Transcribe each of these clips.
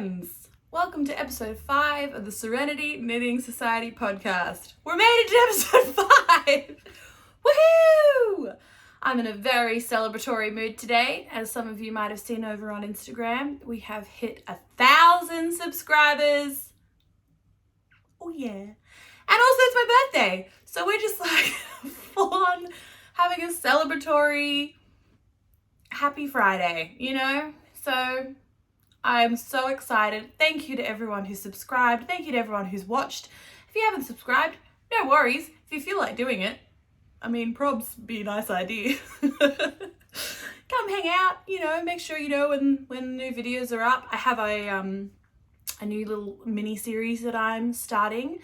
friends! Welcome to episode 5 of the Serenity Knitting Society podcast. We're made it to episode 5! Woohoo! I'm in a very celebratory mood today. As some of you might have seen over on Instagram, we have hit 1,000 subscribers. Oh yeah. And also it's my birthday. So we're just like full on having a celebratory happy Friday, you know? So I'm so excited. Thank you to everyone who's subscribed. Thank you to everyone who's watched. If you haven't subscribed, no worries. If you feel like doing it, I mean, probs be a nice idea. Come hang out, you know, make sure you know when new videos are up. I have a new little mini series that I'm starting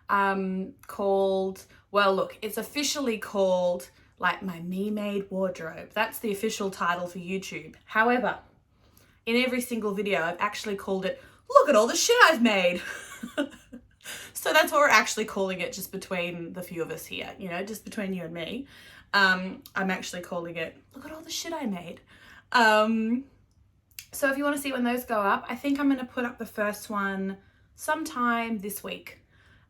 called, well, look, it's officially called like my me-made wardrobe. That's the official title for YouTube. However, in every single video, I've actually called it, look at all the shit I've made. So that's what we're actually calling it, just between the few of us here, you know, just between you and me. I'm actually calling it, look at all the shit I made. So if you want to see when those go up, I think I'm going to put up the first one sometime this week.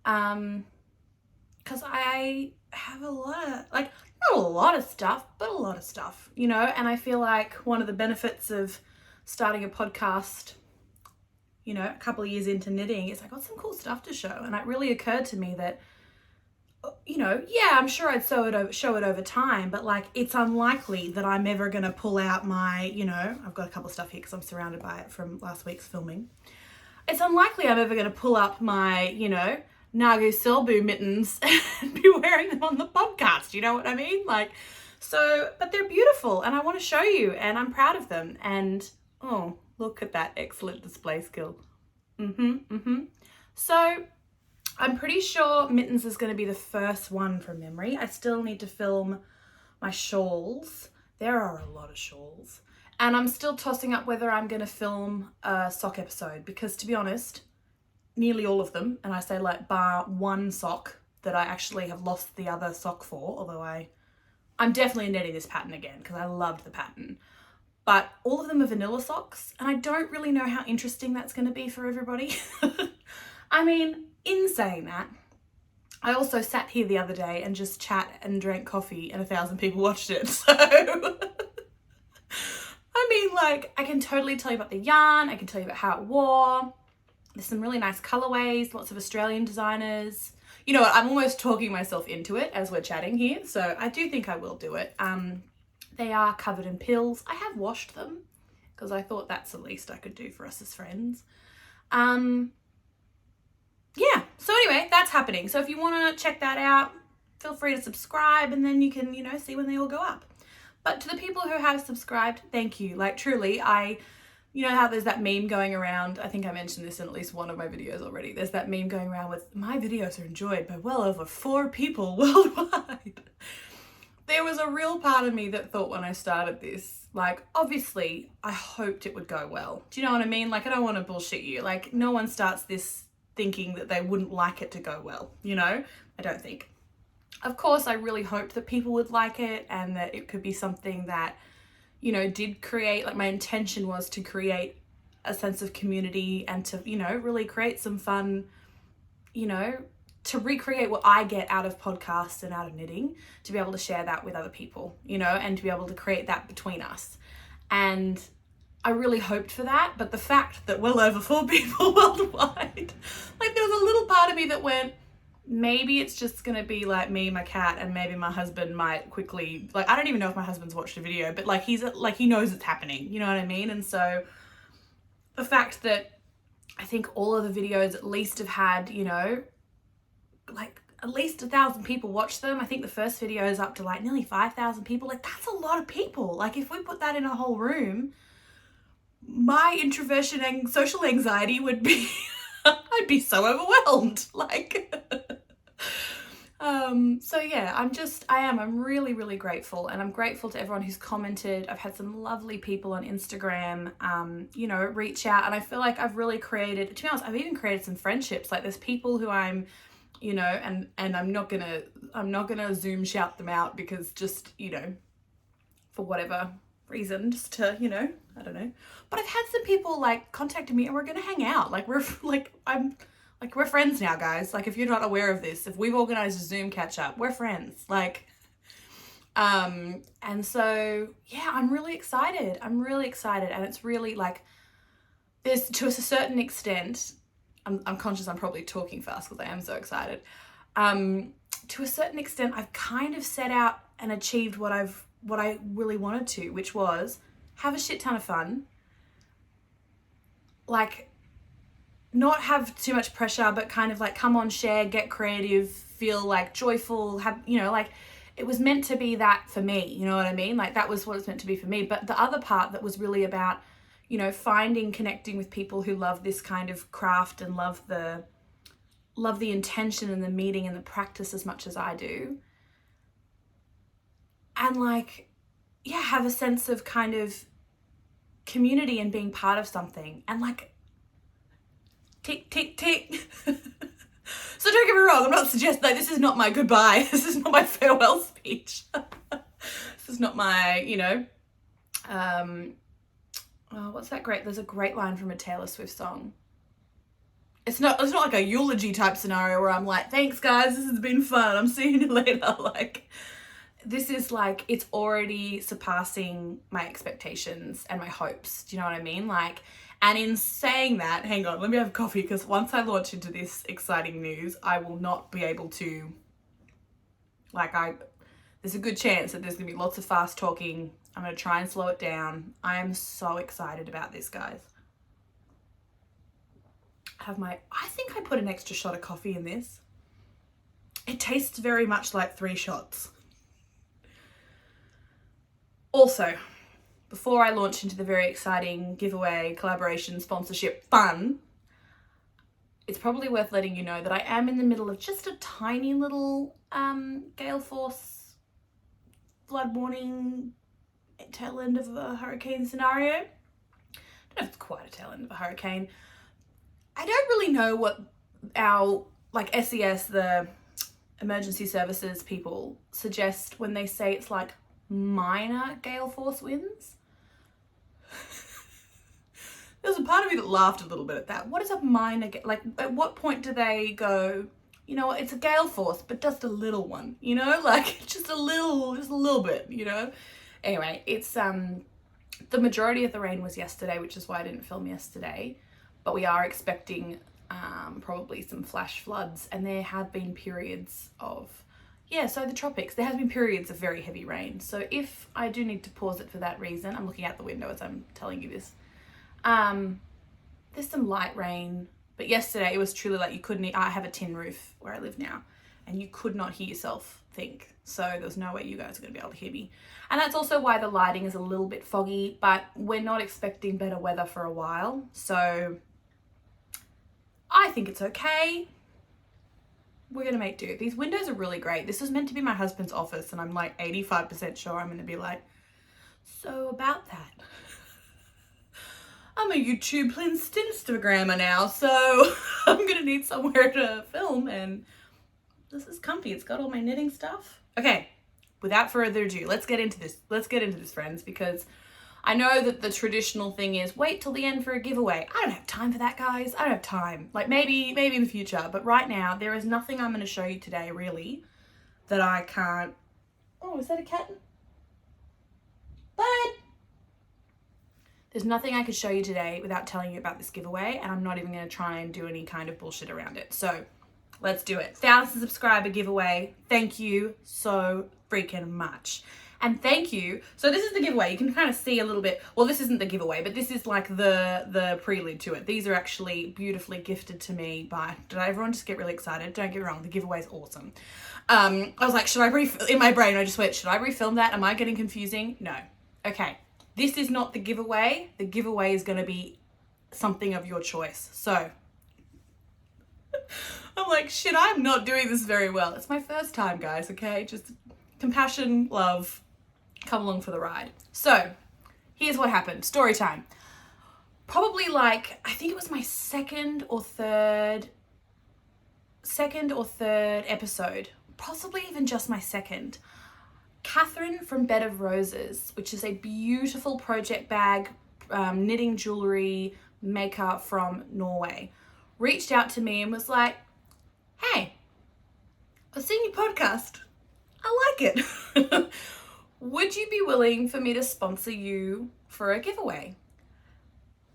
Because I have a lot of, like, not a lot of stuff, but a lot of stuff, you know, and I feel like one of the benefits of starting a podcast, you know, a couple of years into knitting, is I got some cool stuff to show. And it really occurred to me that, you know, yeah, I'm sure I'd show it over time, but like, it's unlikely that I'm ever going to pull out my, you know, I've got a couple of stuff here because I'm surrounded by it from last week's filming. It's unlikely I'm ever going to pull up my, you know, Nagu Selbu mittens and be wearing them on the podcast. You know what I mean? Like, so, but they're beautiful and I want to show you and I'm proud of them. And oh, look at that excellent display skill. So I'm pretty sure mittens is going to be the first one from memory. I still need to film my shawls. There are a lot of shawls. And I'm still tossing up whether I'm going to film a sock episode because, to be honest, nearly all of them, and I say like bar one sock that I actually have lost the other sock for, although I'm definitely knitting this pattern again because I loved the pattern. But all of them are vanilla socks, and I don't really know how interesting that's going to be for everybody. I mean, in saying that, I also sat here the other day and just chat and drank coffee and 1,000 people watched it. So, I mean, like, I can totally tell you about the yarn. I can tell you about how it wore. There's some really nice colorways, lots of Australian designers. You know what, I'm almost talking myself into it as we're chatting here. So I do think I will do it. They are covered in pills. I have washed them because I thought that's the least I could do for us as friends. Yeah, so anyway, that's happening. So if you want to check that out, feel free to subscribe and then you can, you know, see when they all go up. But to the people who have subscribed, thank you. Like, truly, you know how there's that meme going around, I think I mentioned this in at least one of my videos already, there's that meme going around with, my videos are enjoyed by well over 4 people worldwide. There was a real part of me that thought when I started this, like, obviously, I hoped it would go well. Do you know what I mean? Like, I don't want to bullshit you. Like, no one starts this thinking that they wouldn't like it to go well, you know? I don't think. Of course, I really hoped that people would like it and that it could be something that, you know, did create, like, my intention was to create a sense of community and to, you know, really create some fun, you know, to recreate what I get out of podcasts and out of knitting, to be able to share that with other people, you know, and to be able to create that between us. And I really hoped for that, but the fact that well over 4 people worldwide, like, there was a little part of me that went, maybe it's just gonna be like me, my cat, and maybe my husband might quickly, like, I don't even know if my husband's watched the video, but like, he knows it's happening, you know what I mean? And so the fact that I think all of the videos at least have had, you know, like at least 1,000 people watch them. I think the first video is up to like nearly 5,000 people. Like, that's a lot of people. Like, if we put that in a whole room, my introversion and social anxiety would be, I'd be so overwhelmed. Like, so yeah, I'm really, really grateful. And I'm grateful to everyone who's commented. I've had some lovely people on Instagram, you know, reach out. And I feel like I've really created, to be honest, I've even created some friendships. Like, there's people who I'm, you know, and I'm not gonna Zoom shout them out because just, you know, for whatever reason, just to, you know, I don't know. But I've had some people like contacting me and we're gonna hang out. Like we're friends now, guys. Like if you're not aware of this, if we've organized a Zoom catch up, we're friends. Like, and so yeah, I'm really excited. I'm really excited, and it's really like there's, to a certain extent, I'm conscious I'm probably talking fast because I am so excited. To a certain extent, I've kind of set out and achieved what I really wanted to, which was have a shit ton of fun. Like, not have too much pressure, but kind of like come on, share, get creative, feel like joyful, have, you know, like it was meant to be that for me, you know what I mean? Like that was what it's meant to be for me. But the other part that was really about, you know, connecting with people who love this kind of craft and love the intention and the meaning and the practice as much as I do. And like, yeah, have a sense of kind of community and being part of something. And like, tick, tick, tick. So don't get me wrong, I'm not suggesting, like, this is not my goodbye. This is not my farewell speech. This is not my, you know, what's that great, there's a great line from a Taylor Swift song. It's not like a eulogy type scenario where I'm like, thanks guys, this has been fun, I'm seeing you later. Like, this is like, it's already surpassing my expectations and my hopes. Do you know what I mean? Like, and in saying that, hang on, let me have coffee, because once I launch into this exciting news, I will not be able to, like, there's a good chance that there's gonna be lots of fast talking. I'm gonna try and slow it down. I am so excited about this, guys. I think I put an extra shot of coffee in this. It tastes very much like 3 shots. Also, before I launch into the very exciting giveaway, collaboration, sponsorship fun, it's probably worth letting you know that I am in the middle of just a tiny little gale force flood warning tail end of a hurricane scenario. I don't know if it's quite a tail end of a hurricane. I don't really know what our, like, SES, the emergency services people, suggest when they say it's like minor gale force winds. There was a part of me that laughed a little bit at that. What is a minor, like, at what point do they go, you know what, it's a gale force, but just a little one, you know, like just a little bit, you know? Anyway, it's, the majority of the rain was yesterday, which is why I didn't film yesterday, but we are expecting probably some flash floods, and there have been periods of, yeah, so the tropics, there has been periods of very heavy rain. So if I do need to pause it for that reason, I'm looking out the window as I'm telling you this, there's some light rain, but yesterday it was truly like you couldn't, I have a tin roof where I live now, and you could not hear yourself think. So there was no way you guys are going to be able to hear me. And that's also why the lighting is a little bit foggy, but we're not expecting better weather for a while. So I think it's okay. We're going to make do. These windows are really great. This was meant to be my husband's office, and I'm like 85% sure I'm going to be like, so about that. I'm a YouTube Instagrammer now, so I'm going to need somewhere to film, and this is comfy. It's got all my knitting stuff. Okay, without further ado, let's get into this. Let's get into this, friends, because I know that the traditional thing is wait till the end for a giveaway. I don't have time for that, guys. I don't have time. Like, maybe in the future, but right now there is nothing I'm going to show you today, really, that I can't. Oh, is that a cat? Bud! There's nothing I could show you today without telling you about this giveaway, and I'm not even going to try and do any kind of bullshit around it. So let's do it. 1,000 subscriber giveaway. Thank you so freaking much. And thank you. So this is the giveaway. You can kind of see a little bit. Well, this isn't the giveaway, but this is like the prelude to it. These are actually beautifully gifted to me by, did everyone just get really excited? Don't get me wrong. The giveaway is awesome. I was like, in my brain, I just went, should I refilm that? Am I getting confusing? No. Okay. This is not the giveaway. The giveaway is going to be something of your choice. So I'm like, shit, I'm not doing this very well. It's my first time, guys, okay? Just compassion, love, come along for the ride. So here's what happened. Story time. Probably like, I think it was my second or third episode, possibly even just my second. Kathrin from Bed of Roses, which is a beautiful project bag, knitting jewellery maker from Norway, reached out to me and was like, hey, I've seen your podcast. I like it. Would you be willing for me to sponsor you for a giveaway?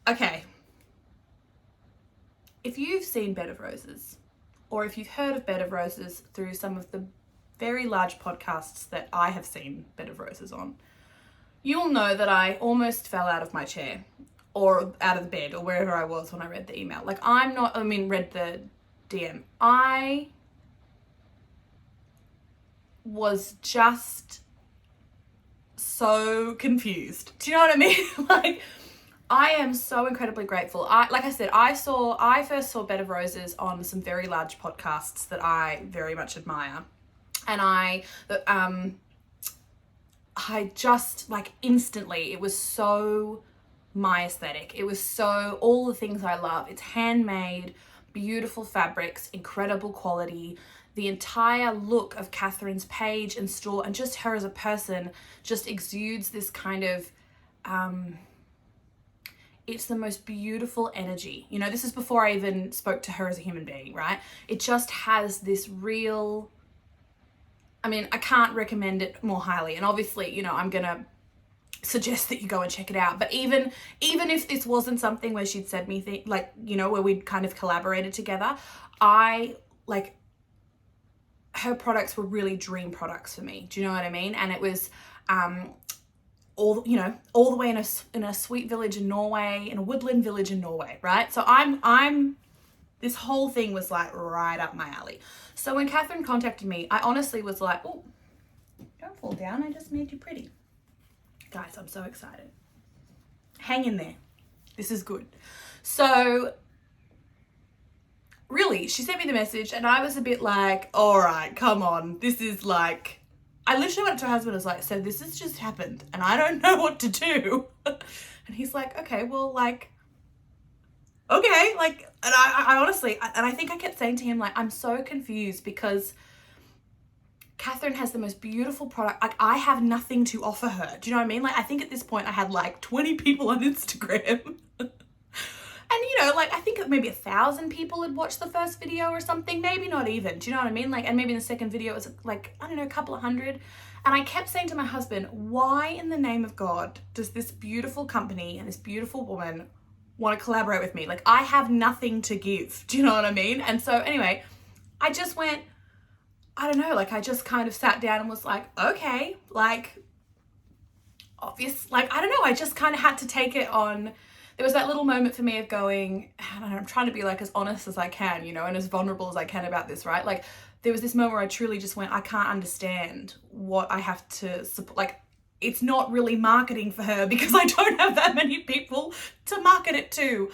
Okay. If you've seen Bed of Roses, or if you've heard of Bed of Roses through some of the very large podcasts that I have seen Bed of Roses on, you'll know that I almost fell out of my chair or out of the bed or wherever I was when I read the email. Like, read the DM. I was just so confused. Do you know what I mean? Like, I am so incredibly grateful. Like I said, I first saw Bed of Roses on some very large podcasts that I very much admire. And I just, like, instantly, it was so my aesthetic. It was so all the things I love. It's handmade, beautiful fabrics, incredible quality. The entire look of Kathrin's page and store, and just her as a person, just exudes this kind of, it's the most beautiful energy. You know, this is before I even spoke to her as a human being, right? It just has this real, I mean, I can't recommend it more highly. And obviously, you know, I'm going to suggest that you go and check it out. But even if this wasn't something where she'd said me, like, you know, where we'd kind of collaborated together, her products were really dream products for me. Do you know what I mean? And it was all the way in a sweet village in Norway, in a woodland village in Norway, right? So I'm this whole thing was like right up my alley. So when Kathrin contacted me, I honestly was like, oh, don't fall down. I just made you pretty. Guys, I'm so excited. Hang in there. This is good. So really, she sent me the message and I was a bit like, all right, come on. This is like, I literally went to her husband and was like, so this has just happened and I don't know what to do. And he's like, okay, well, like, okay. Like, and I honestly, and I think I kept saying to him, like, I'm so confused because Kathrin has the most beautiful product. Like, I have nothing to offer her. Do you know what I mean? Like, I think at this point I had like 20 people on Instagram. And, you know, like, I think maybe 1,000 people had watched the first video or something. Maybe not even. Do you know what I mean? Like, and maybe in the second video it was like, I don't know, a couple of hundred. And I kept saying to my husband, why in the name of God does this beautiful company and this beautiful woman want to collaborate with me? Like, I have nothing to give. Do you know what I mean? And so anyway, I just went, I don't know, like, I just kind of sat down and was like, okay, like, obvious, like, I don't know. I just kind of had to take it on. There was that little moment for me of going, I don't know, I'm trying to be like as honest as I can, you know, and as vulnerable as I can about this, right? Like, there was this moment where I truly just went, I can't understand what I have to support. Like, it's not really marketing for her because I don't have that many people to market it to.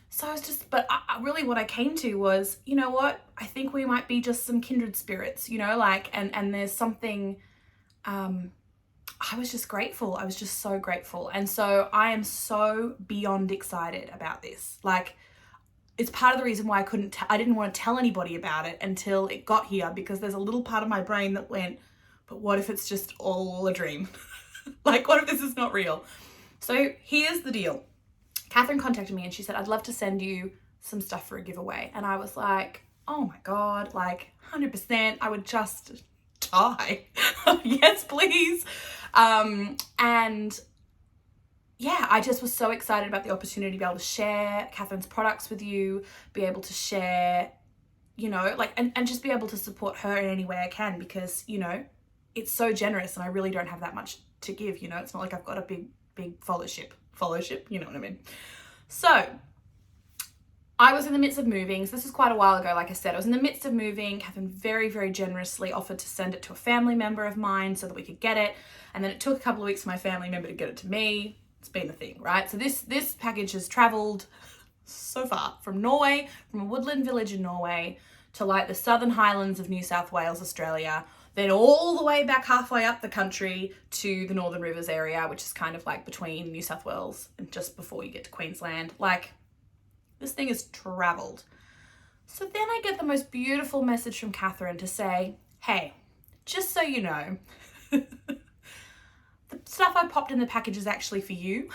So I was just, but really what I came to was, you know what? I think we might be just some kindred spirits, you know, like, and there's something, I was just grateful. I was just so grateful. And so I am so beyond excited about this. Like, it's part of the reason why I didn't want to tell anybody about it until it got here, because there's a little part of my brain that went, but what if it's just all a dream? Like, what if this is not real? So here's the deal. Kathrin contacted me and she said, I'd love to send you some stuff for a giveaway. And I was like, oh my God, like 100%, I would just die. Yes, please. And yeah, I just was so excited about the opportunity to be able to share Kathrin's products with you, be able to share, you know, like, and just be able to support her in any way I can, because, you know, it's so generous and I really don't have that much to give, you know. It's not like I've got a big followship, you know what I mean? So I was in the midst of moving. So this is quite a while ago. Like I said, I was in the midst of moving. Kathrin very, very generously offered to send it to a family member of mine so that we could get it. And then it took a couple of weeks for my family member to get it to me. It's been the thing, right? So this package has traveled so far from Norway, from a woodland village in Norway to like the southern highlands of New South Wales, Australia, then all the way back halfway up the country to the Northern Rivers area, which is kind of like between New South Wales and just before you get to Queensland. Like, this thing has traveled. So then I get the most beautiful message from Kathrin to say, hey, just so you know, The stuff I popped in the package is actually for you.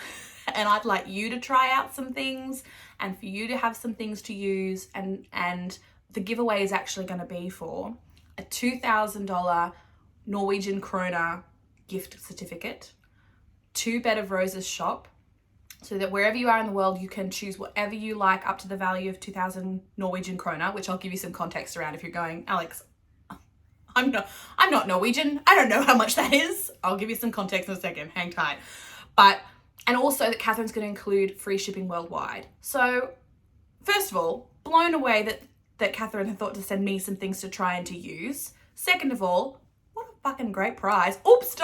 And I'd like you to try out some things and for you to have some things to use. And the giveaway is actually going to be for a $2,000 Norwegian kroner gift certificate to Bed of Roses shop, so that wherever you are in the world, you can choose whatever you like up to the value of 2,000 Norwegian kroner, which I'll give you some context around if you're going, Alex, I'm not Norwegian. I don't know how much that is. I'll give you some context in a second. Hang tight. And also that Kathrin's going to include free shipping worldwide. So first of all, blown away that Kathrin had thought to send me some things to try and to use. Second of all, what a fucking great prize. Oops,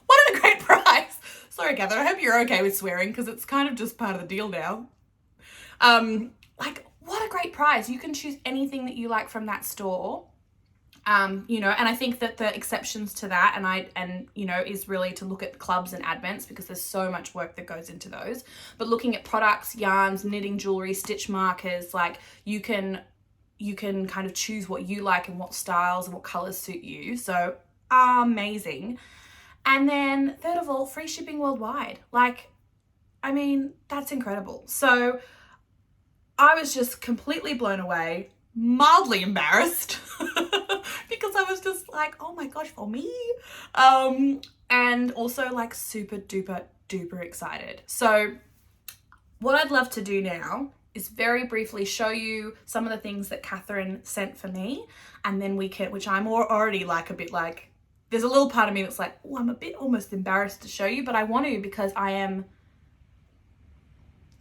what a great prize. Sorry, Kathrin, I hope you're okay with swearing because it's kind of just part of the deal now. What a great prize. You can choose anything that you like from that store. And I think that the exceptions to that is really to look at clubs and advents because there's so much work that goes into those. But looking at products, yarns, knitting jewellery, stitch markers, like you can kind of choose what you like and what styles and what colours suit you. So amazing. And then third of all, free shipping worldwide. That's incredible. So I was just completely blown away, mildly embarrassed because I was just like, oh my gosh, for me. And also like super duper duper excited. So what I'd love to do now is very briefly show you some of the things that Kathrin sent for me. And then which I'm already like a bit like, there's a little part of me that's like, oh, I'm a bit almost embarrassed to show you, but I want to because I am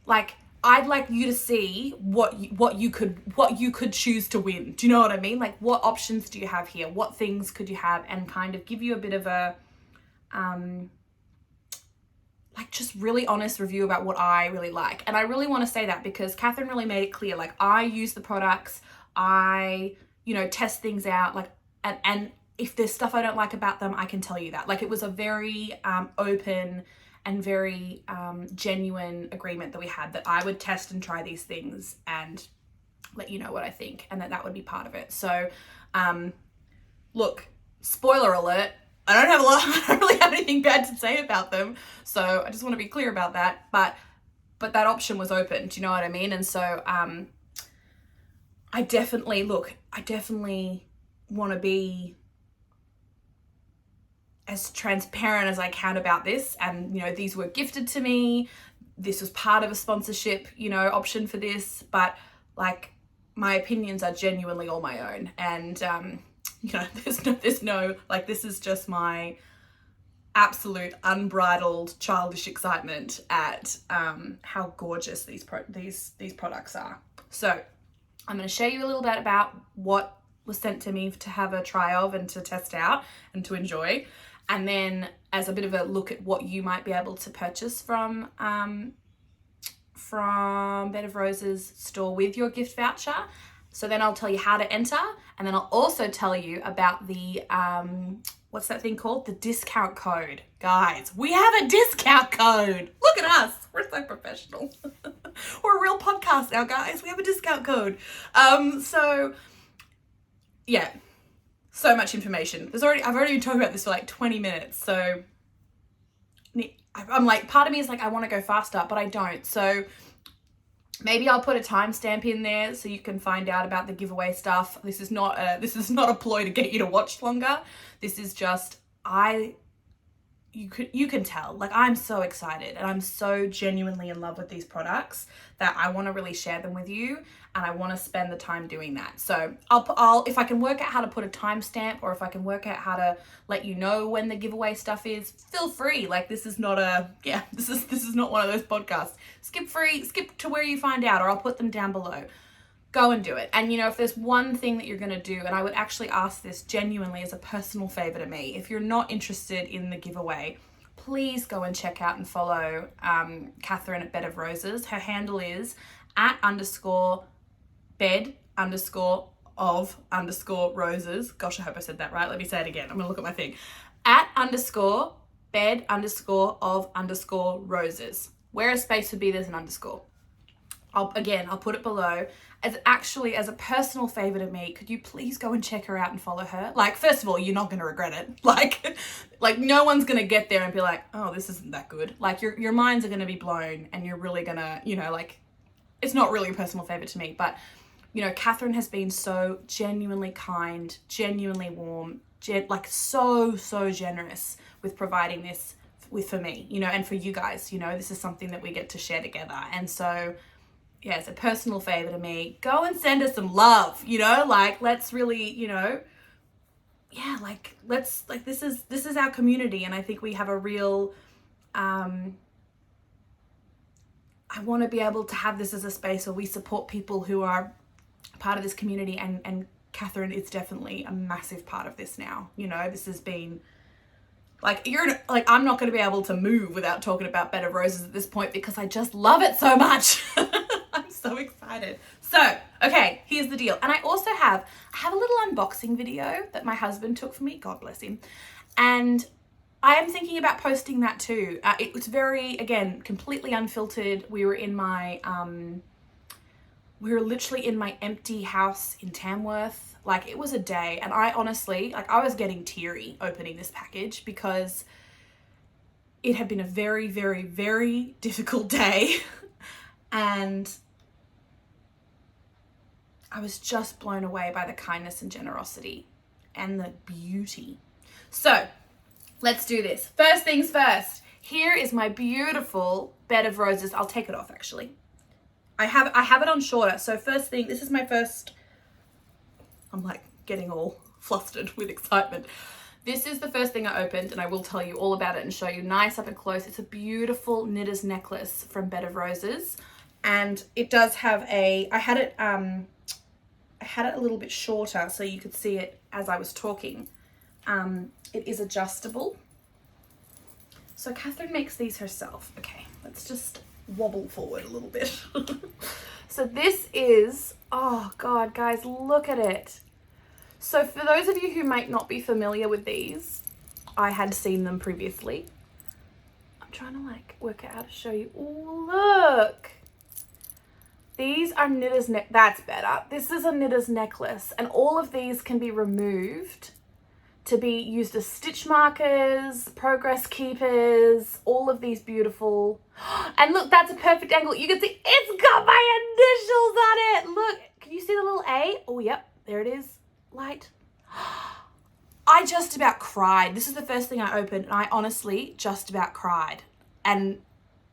like, I'd like you to see what you could choose to win. Do you know what I mean? Like, what options do you have here? What things could you have? And kind of give you a bit of a, just really honest review about what I really like. And I really want to say that because Kathrin really made it clear. Like, I use the products, I, test things out, like, and if there's stuff I don't like about them, I can tell you that. Like, it was a very open and very genuine agreement that we had that I would test and try these things and let you know what I think, and that would be part of it. So, look, spoiler alert, I don't really have anything bad to say about them. So I just want to be clear about that. But that option was open. Do you know what I mean? And so I definitely want to be as transparent as I can about this. And, these were gifted to me. This was part of a sponsorship, option for this. But like, my opinions are genuinely all my own. And, there's no, like, this is just my absolute unbridled childish excitement at how gorgeous these products are. So I'm going to show you a little bit about what was sent to me to have a try of and to test out and to enjoy. And then as a bit of a look at what you might be able to purchase from Bed of Roses store with your gift voucher. So then I'll tell you how to enter, and then I'll also tell you about the, what's that thing called? The discount code. Guys, we have a discount code. Look at us. We're so professional. We're a real podcast now, guys. We have a discount code. So yeah. So much information. I've already been talking about this for like 20 minutes. So I'm like, part of me is like, I want to go faster, but I don't. So maybe I'll put a timestamp in there so you can find out about the giveaway stuff. This is not a ploy to get you to watch longer. This is just, you can tell, like, I'm so excited and I'm so genuinely in love with these products that I want to really share them with you, and I want to spend the time doing that. So I'll if I can work out how to put a timestamp, or if I can work out how to let you know when the giveaway stuff is, feel free. Like, this is not this is not one of those podcasts. Skip to where you find out, or I'll put them down below. Go and do it. And if there's one thing that you're going to do, and I would actually ask this genuinely as a personal favor to me, if you're not interested in the giveaway, please go and check out and follow Kathrin at Bed of Roses. Her handle is @_bed_of_roses. Gosh, I hope I said that right. Let me say it again. I'm gonna look at my thing. @_bed_of_roses. Where a space would be, there's an underscore. I'll put it below. As a personal favor to me, could you please go and check her out and follow her? Like, first of all, you're not going to regret it. Like no one's going to get there and be like, oh, this isn't that good. Like your minds are going to be blown, and you're really going to, you know, like, it's not really a personal favor to me, but you know, Kathrin has been so genuinely kind, genuinely warm, like so generous with providing this for me, you know, and for you guys. You know, this is something that we get to share together. And so yeah, it's a personal favor to me. Go and send us some love, you know, like, let's really, you know, yeah, like, let's, like, this is our community. And I think we have a real, I want to be able to have this as a space where we support people who are part of this community. And Kathrin is definitely a massive part of this now. You know, this has been, like, I'm not going to be able to move without talking about Bed of Roses at this point, because I just love it so much. I'm so excited. So, okay, here's the deal. And I also have a little unboxing video that my husband took for me. God bless him. And I am thinking about posting that too. It was very, again, completely unfiltered. We were literally in my empty house in Tamworth. Like, it was a day. And I honestly, like, I was getting teary opening this package, because it had been a very, very, very difficult day. And I was just blown away by the kindness and generosity and the beauty. So let's do this. First things first. Here is my beautiful Bed of Roses. I'll take it off, actually. I have it on shorter. So first thing, this is my first, I'm like getting all flustered with excitement. This is the first thing I opened, and I will tell you all about it and show you nice up and close. It's a beautiful knitter's necklace from Bed of Roses. And it does have I had it a little bit shorter so you could see it as I was talking. It is adjustable. So Kathrin makes these herself. Okay, let's just wobble forward a little bit. So this is, oh God, guys, look at it. So for those of you who might not be familiar with these, I had seen them previously. I'm trying to like work out how to show you. Oh, look. These are knitter's that's better. This is a knitter's necklace, and all of these can be removed to be used as stitch markers, progress keepers, all of these beautiful, and look, that's a perfect angle. You can see it's got my initials on it. Look, can you see the little A? Oh, yep, there it is, light. I just about cried. This is the first thing I opened, and I honestly just about cried. And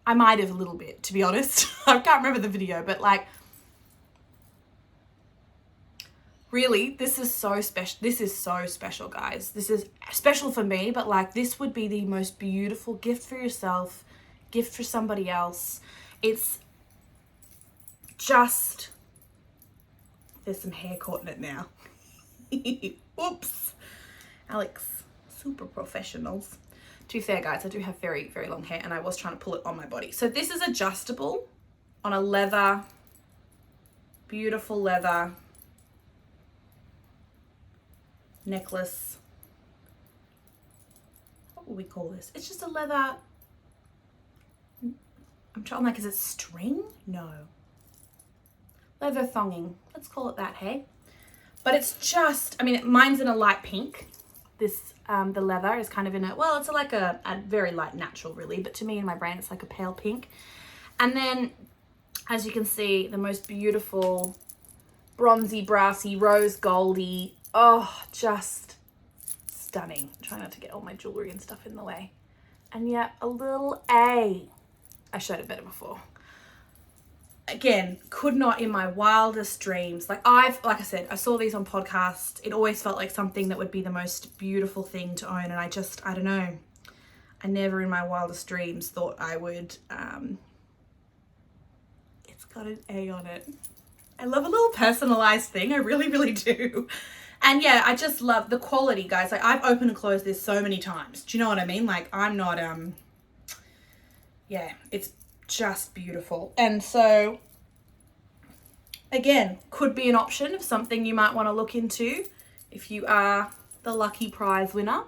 I might have a little bit, to be honest. I can't remember the video, but like, really, this is so special. This is so special, guys. This is special for me, but like, this would be the most beautiful gift for yourself, gift for somebody else. It's just, there's some hair caught in it now. Oops. Alex, super professionals. To be fair, guys, I do have very, very long hair, and I was trying to pull it on my body. So this is adjustable on a leather, beautiful leather necklace. What would we call this? It's just a leather, I'm like, is it string? No. Leather thonging. Let's call it that, hey? But it's just, I mean, mine's in a light pink. This, the leather is kind of in a, well, it's like a very light natural really, but to me in my brain, it's like a pale pink. And then, as you can see, the most beautiful bronzy, brassy, rose goldy, oh, just stunning. I'm trying not to get all my jewelry and stuff in the way. And yet a little A. I showed it better before. Again, could not in my wildest dreams. Like I said, I saw these on podcasts. It always felt like something that would be the most beautiful thing to own. And I don't know. I never in my wildest dreams thought I would, it's got an A on it. I love a little personalized thing. I really, really do. And yeah, I just love the quality, guys. Like, I've opened and closed this so many times. Do you know what I mean? Like, I'm not, yeah, it's just beautiful. And so, again, could be an option of something you might want to look into if you are the lucky prize winner.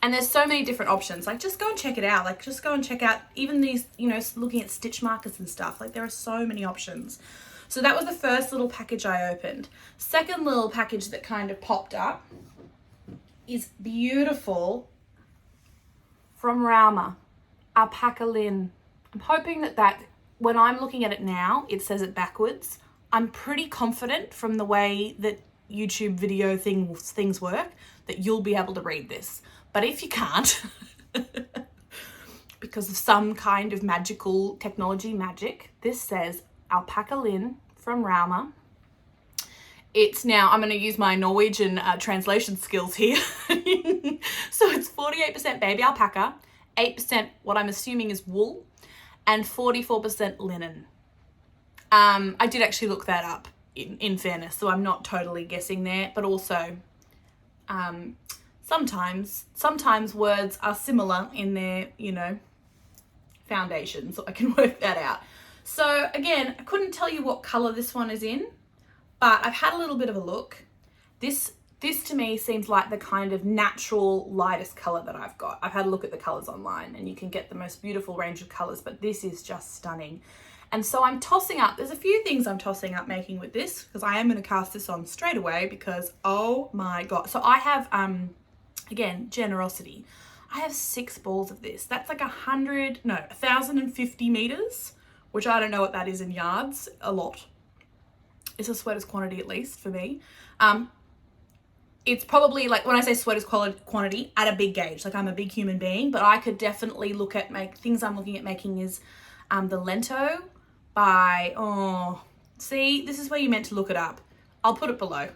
And there's so many different options. Like, just go and check it out. Like, just go and check out even these, you know, looking at stitch markers and stuff. Like, there are so many options. So that was the first little package I opened. Second little package that kind of popped up is beautiful from Rauma, alpaca lin. I'm hoping that when I'm looking at it now, it says it backwards. I'm pretty confident from the way that YouTube video things work that you'll be able to read this. But if you can't, because of some kind of magical technology magic, this says alpaca lin from Rauma. It's now, I'm going to use my Norwegian translation skills here. So it's 48% baby alpaca, 8% what I'm assuming is wool, and 44% linen. I did actually look that up in fairness, so I'm not totally guessing there, but also sometimes words are similar in their, you know, foundation, so I can work that out. So again, I couldn't tell you what color this one is in, but I've had a little bit of a look. This to me seems like the kind of natural lightest color that I've got. I've had a look at the colors online and you can get the most beautiful range of colors, but this is just stunning. And so I'm tossing up, there's a few things I'm tossing up making with this, because I am going to cast this on straight away because, oh my God. So I have, again, generosity. I have 6 balls of this. That's like 1,050 meters, which I don't know what that is in yards, a lot. It's a sweater's quantity, at least for me. It's probably, like, when I say sweater's quantity, at a big gauge. Like, I'm a big human being, but I could definitely look at things I'm looking at making is the Lento by, see, this is where you meant to look it up. I'll put it below.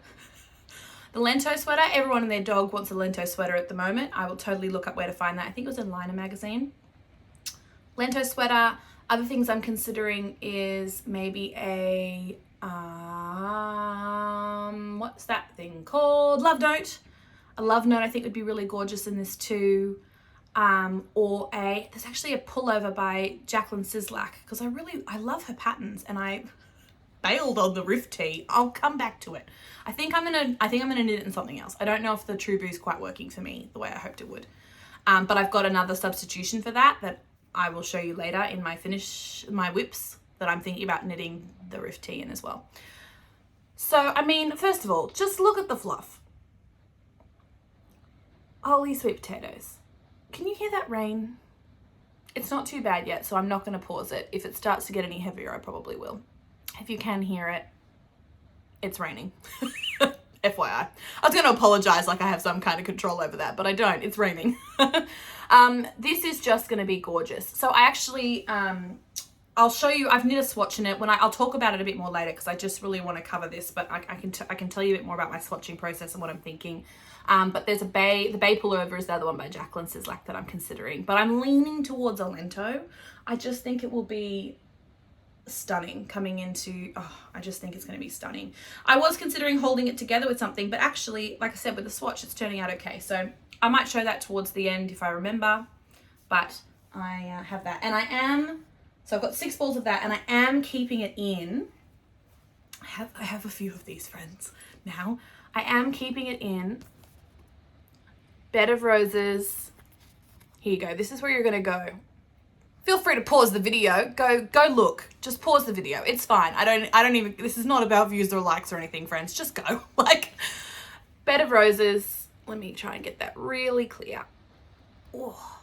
The Lento sweater, everyone and their dog wants a Lento sweater at the moment. I will totally look up where to find that. I think it was in Liner magazine. Lento sweater. Other things I'm considering is maybe a, what's that thing called? Love note. A love note I think would be really gorgeous in this too. Or there's actually a pullover by Jacqueline Sislak, because I love her patterns, and I bailed on the rift tee. I'll come back to it. I think I'm gonna knit it in something else. I don't know if the True Boo's quite working for me the way I hoped it would. But I've got another substitution for that I will show you later in my whips that I'm thinking about knitting the rift tee in as well. So, I mean, first of all, just look at the fluff. Holy sweet potatoes. Can you hear that rain? It's not too bad yet, so I'm not going to pause it. If it starts to get any heavier, I probably will. If you can hear it, it's raining. FYI. I was going to apologize like I have some kind of control over that, but I don't. It's raining. This is just going to be gorgeous. So I actually, I'll show you, I've knit a swatch in it. I'll talk about it a bit more later because I just really want to cover this, but I can tell you a bit more about my swatching process and what I'm thinking. But there's the Bay pullover is the other one by Jacqueline Sislak that I'm considering, but I'm leaning towards a Lento. I just think it will be stunning coming into, I just think it's going to be stunning. I was considering holding it together with something, but actually, like I said, with the swatch, it's turning out okay. So I might show that towards the end if I remember, but I have that. And so I've got 6 balls of that, and I am keeping it in. I have a few of these, friends, now. I am keeping it in Bed of Roses. Here you go. This is where you're going to go. Feel free to pause the video. Go look. Just pause the video. It's fine. I don't even, this is not about views or likes or anything, friends. Just go. Like, Bed of Roses. Let me try and get that really clear. Oh.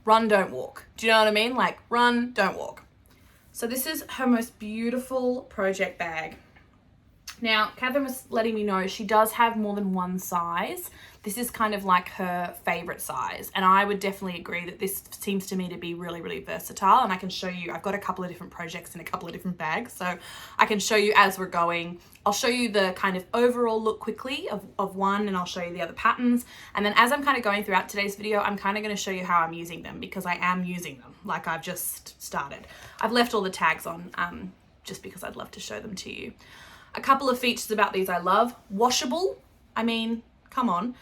Run, don't walk. Do you know what I mean? Like, run, don't walk. So this is her most beautiful project bag. Now, Kathrin was letting me know she does have more than one size. This is kind of like her favorite size. And I would definitely agree that this seems to me to be really, really versatile. And I can show you, I've got a couple of different projects in a couple of different bags. So I can show you as we're going. I'll show you the kind of overall look quickly of one, and I'll show you the other patterns. And then as I'm kind of going throughout today's video, I'm kind of going to show you how I'm using them, because I am using them like I've just started. I've left all the tags on just because I'd love to show them to you. A couple of features about these I love. Washable. I mean, come on.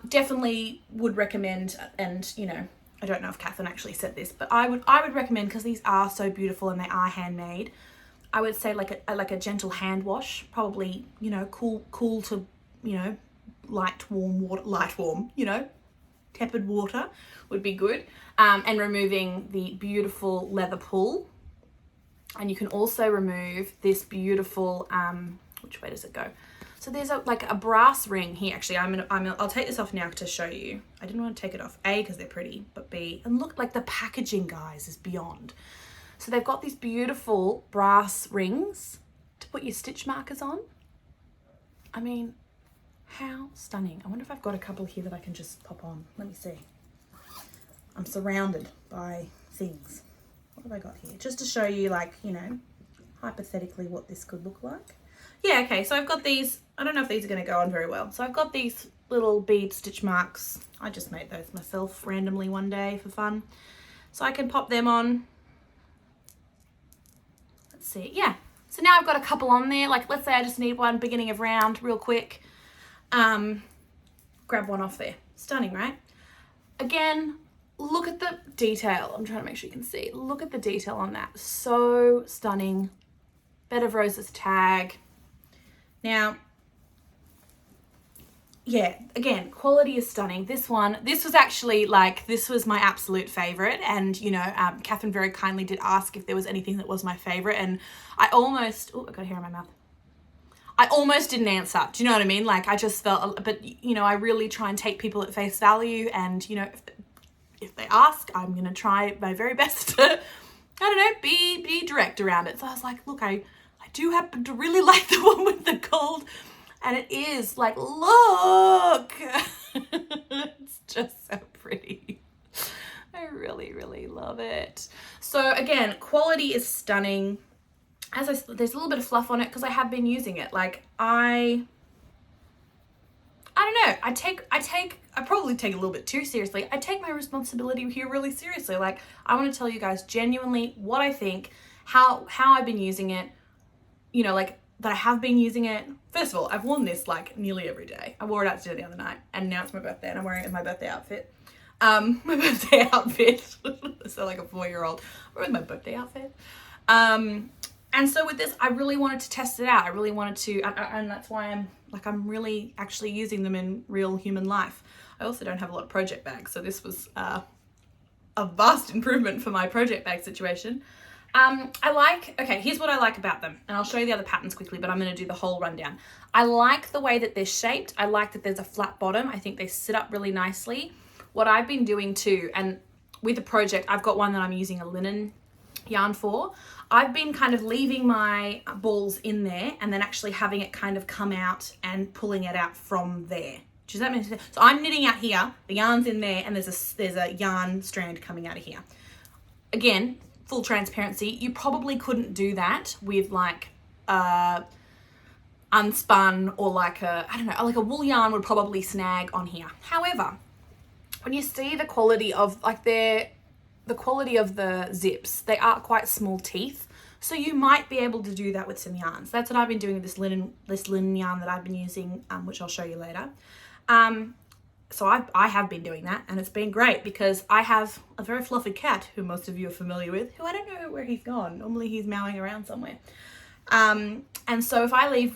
Definitely would recommend, and you know, I don't know if Kathrin actually said this, but I would recommend, because these are so beautiful and they are handmade. I would say like a gentle hand wash, probably, you know, cool to, you know, light warm, you know, tepid water would be good. And removing the beautiful leather pull. And you can also remove this beautiful, which way does it go? So there's like a brass ring here. Actually, I'll take this off now to show you. I didn't want to take it off, A, because they're pretty, but B, and look, like the packaging, guys, is beyond. So they've got these beautiful brass rings to put your stitch markers on. I mean, how stunning. I wonder if I've got a couple here that I can just pop on. Let me see. I'm surrounded by things. What have I got here? Just to show you, like, you know, hypothetically what this could look like. Yeah, okay, so I've got these. I don't know if these are going to go on very well. So I've got these little bead stitch marks. I just made those myself randomly one day for fun. So I can pop them on. Let's see. Yeah. So now I've got a couple on there. Like, let's say I just need one beginning of round real quick. Grab one off there. Stunning, right? Again, look at the detail. I'm trying to make sure you can see. Look at the detail on that. So stunning. Bed of Roses tag. Now, yeah, again, quality is stunning. This was actually like, this was my absolute favorite. And, you know, Kathrin very kindly did ask if there was anything that was my favorite. And I almost, oh, I got hair in my mouth. I almost didn't answer. Do you know what I mean? Like, I just felt, but, you know, I really try and take people at face value. And, you know, if they ask, I'm going to try my very best to, I don't know, be direct around it. So I was like, look, I do happen to really like the one with the gold, and it is like, look, it's just so pretty. I really, really love it. So again, quality is stunning. There's a little bit of fluff on it because I have been using it. Like, I don't know. I probably take it a little bit too seriously. I take my responsibility here really seriously. Like, I want to tell you guys genuinely what I think, how I've been using it, you know, like, that I have been using it. First of all, I've worn this like nearly every day. I wore it out to dinner the other night, and now it's my birthday and I'm wearing it in my birthday outfit. My birthday outfit. So like a 4-year-old. I'm wearing my birthday outfit. And so with this, I really wanted to test it out. I really wanted to, and that's why I'm really actually using them in real human life. I also don't have a lot of project bags, so this was a vast improvement for my project bag situation. Okay, here's what I like about them, and I'll show you the other patterns quickly, but I'm going to do the whole rundown. I like the way that they're shaped. I like that there's a flat bottom. I think they sit up really nicely. What I've been doing too, and with the project, I've got one that I'm using a linen yarn for. I've been kind of leaving my balls in there and then actually having it kind of come out and pulling it out from there. Does that make sense? So I'm knitting out here, the yarn's in there, and there's a yarn strand coming out of here. Again, full transparency, you probably couldn't do that with like unspun or like I don't know, like a wool yarn would probably snag on here. However, when you see the quality of like the quality of the zips, they are quite small teeth. So you might be able to do that with some yarns. That's what I've been doing with this linen yarn that I've been using, which I'll show you later. So I have been doing that, and it's been great because I have a very fluffy cat who most of you are familiar with, who I don't know where he's gone. Normally he's meowing around somewhere. And so if I leave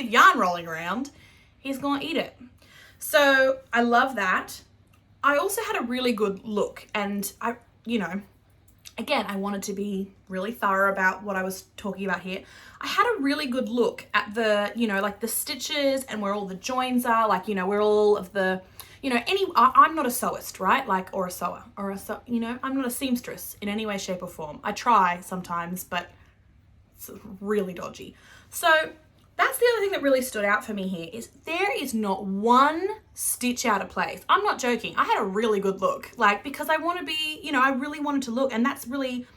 yarn rolling around, he's gonna eat it. So I love that. I also had a really good look, and again, I wanted to be really thorough about what I was talking about here. I had a really good look at the, like the stitches and where all the joins are, like, where all of the, I'm not a sewist, right? Like, or a sewer, I'm not a seamstress in any way, shape or form. I try sometimes, but it's really dodgy. So that's the other thing that really stood out for me here is there is not one stitch out of place. I'm not joking. I had a really good look, like, because I want to be, I really wanted to look, and that's really,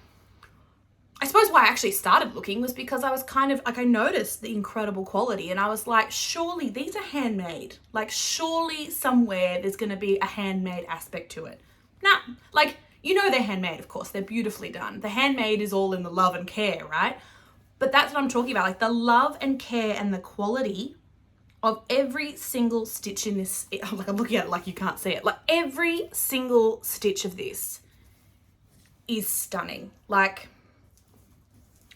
I suppose why I actually started looking was because I was kind of like, I noticed the incredible quality, and I was like, surely these are handmade. Like, surely somewhere there's going to be a handmade aspect to it. Nah, like, they're handmade, of course. They're beautifully done. The handmade is all in the love and care, right? But that's what I'm talking about, like the love and care and the quality of every single stitch in this. Like, I'm looking at it like you can't see it. Like, every single stitch of this is stunning. Like,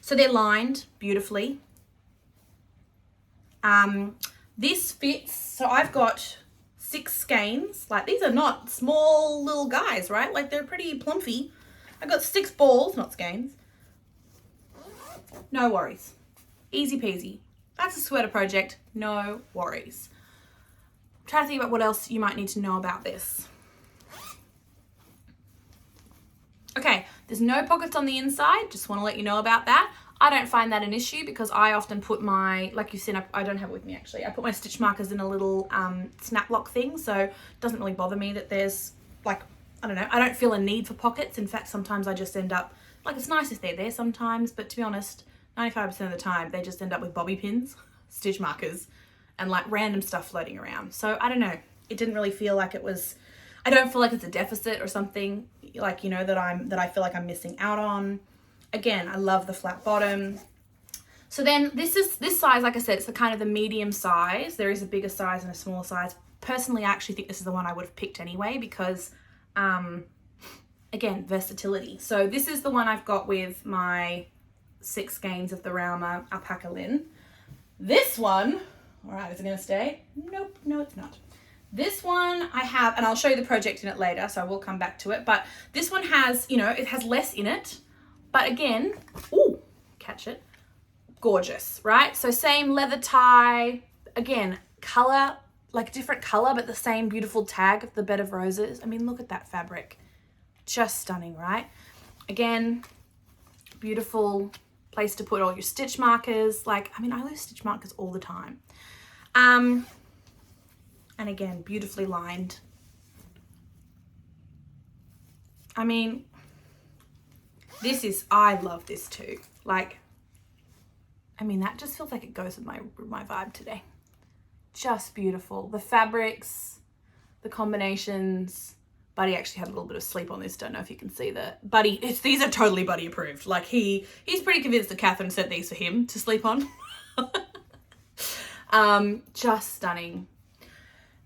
so they're lined beautifully. This fits, so I've got 6 skeins. Like, these are not small little guys, right? Like, they're pretty plumpy. I've got 6 balls, not skeins. No worries. Easy peasy. That's a sweater project, no worries. I'm trying to think about what else you might need to know about this. Okay, there's no pockets on the inside, just want to let you know about that. I don't find that an issue because I often put my, like you've seen, I don't have it with me actually, I put my stitch markers in a little snap lock thing, so it doesn't really bother me that there's, like, I don't know, I don't feel a need for pockets. In fact, sometimes I just end up, like, it's nice if they're there sometimes, but to be honest, 95% of the time, they just end up with bobby pins, stitch markers, and like random stuff floating around. So I don't know, it didn't really feel like it was, I don't feel like it's a deficit or something, like, you know, that I feel like I'm missing out on. Again, I love the flat bottom. So then this size, like I said, it's the kind of the medium size. There is a bigger size and a smaller size. Personally, I actually think this is the one I would have picked anyway because, again, versatility. So this is the one I've got with my 6 skeins of the Rauma alpaca lin. This one, all right, is it gonna stay? Nope, no it's not. This one I have, and I'll show you the project in it later, so I will come back to it, but this one has, you know, it has less in it, but again, ooh, catch it, gorgeous, right? So same leather tie, again, color, like different color, but the same beautiful tag of the bed of roses. I mean, look at that fabric, just stunning, right? Again, beautiful place to put all your stitch markers. Like, I mean, I lose stitch markers all the time. And again, beautifully lined. I mean, this is, I love this too. Like, I mean, that just feels like it goes with my vibe today. Just beautiful. The fabrics, the combinations. Buddy actually had a little bit of sleep on this. Don't know if you can see that. Buddy, these are totally Buddy approved. Like, he's pretty convinced that Kathryn sent these for him to sleep on. Just stunning.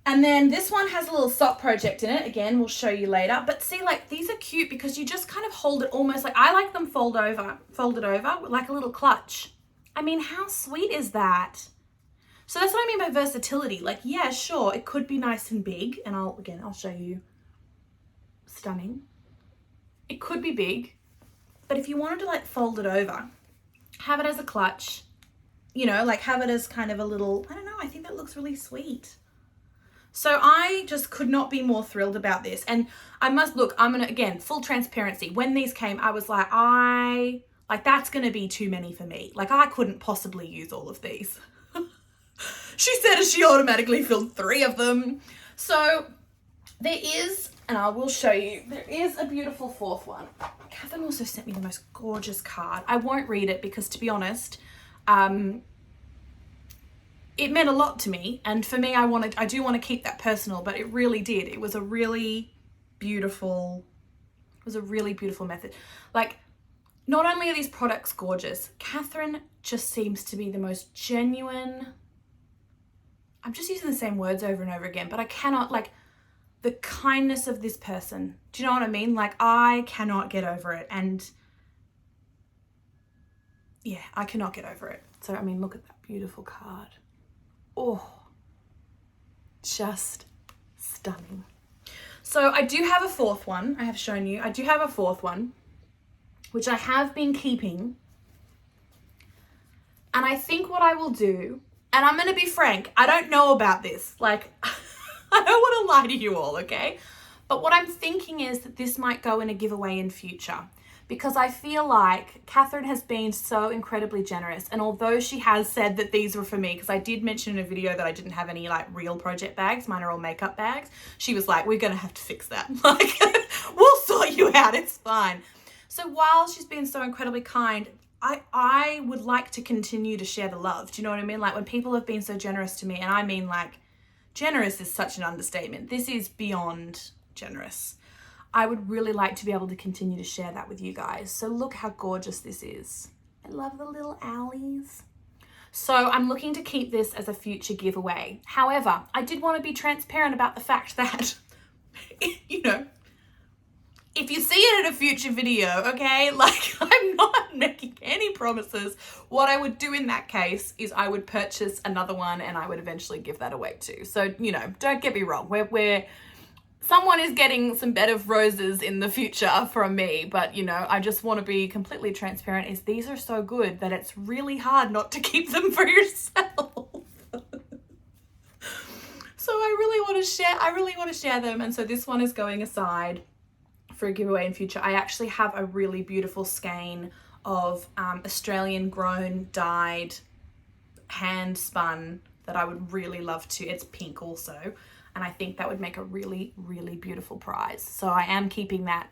And then this one has a little sock project in it. Again, we'll show you later. But see, like, these are cute because you just kind of hold it almost like, I like them folded over like a little clutch. I mean, how sweet is that? So that's what I mean by versatility. Like, yeah, sure, it could be nice and big. And I'll show you. Stunning. It could be big, but if you wanted to like fold it over, have it as a clutch, you know, like have it as kind of a little, I don't know, I think that looks really sweet. So I just could not be more thrilled about this. And I must look, I'm gonna, again, full transparency. When these came, I was like, that's gonna be too many for me. Like, I couldn't possibly use all of these. She said she automatically filled 3 of them. So there is, and I will show you, there is a beautiful 4th one. Kathrin also sent me the most gorgeous card. I won't read it because, to be honest, it meant a lot to me. And for me, I do want to keep that personal, but it really did. It was a really beautiful method. Like, not only are these products gorgeous, Kathrin just seems to be the most genuine, I'm just using the same words over and over again, but I cannot, like, the kindness of this person. Do you know what I mean? Like, I cannot get over it. And yeah, I cannot get over it. So, I mean, look at that beautiful card. Oh, just stunning. So I do have a 4th one. I have shown you. I do have a 4th one, which I have been keeping. And I think what I will do, and I'm going to be frank, I don't know about this. Like, I don't want to lie to you all, okay? But what I'm thinking is that this might go in a giveaway in future, because I feel like Kathrin has been so incredibly generous. And although she has said that these were for me, because I did mention in a video that I didn't have any like real project bags, mine are all makeup bags. She was like, we're going to have to fix that. Like, we'll sort you out, it's fine. So while she's been so incredibly kind, I would like to continue to share the love. Do you know what I mean? Like, when people have been so generous to me, and I mean, like, generous is such an understatement. This is beyond generous. I would really like to be able to continue to share that with you guys. So look how gorgeous this is. I love the little owlies. So I'm looking to keep this as a future giveaway. However, I did want to be transparent about the fact that, you know, if you see it in a future video, okay? Like, I'm not making any promises. What I would do in that case is I would purchase another one and I would eventually give that away too. So, you know, don't get me wrong. Someone is getting some bed of roses in the future from me, but you know, I just want to be completely transparent is these are so good that it's really hard not to keep them for yourself. So I really want to share them. And so this one is going aside for a giveaway in future. I actually have a really beautiful skein of Australian grown dyed hand spun that I would really love to. It's pink also. And I think that would make a really, really beautiful prize. So I am keeping that.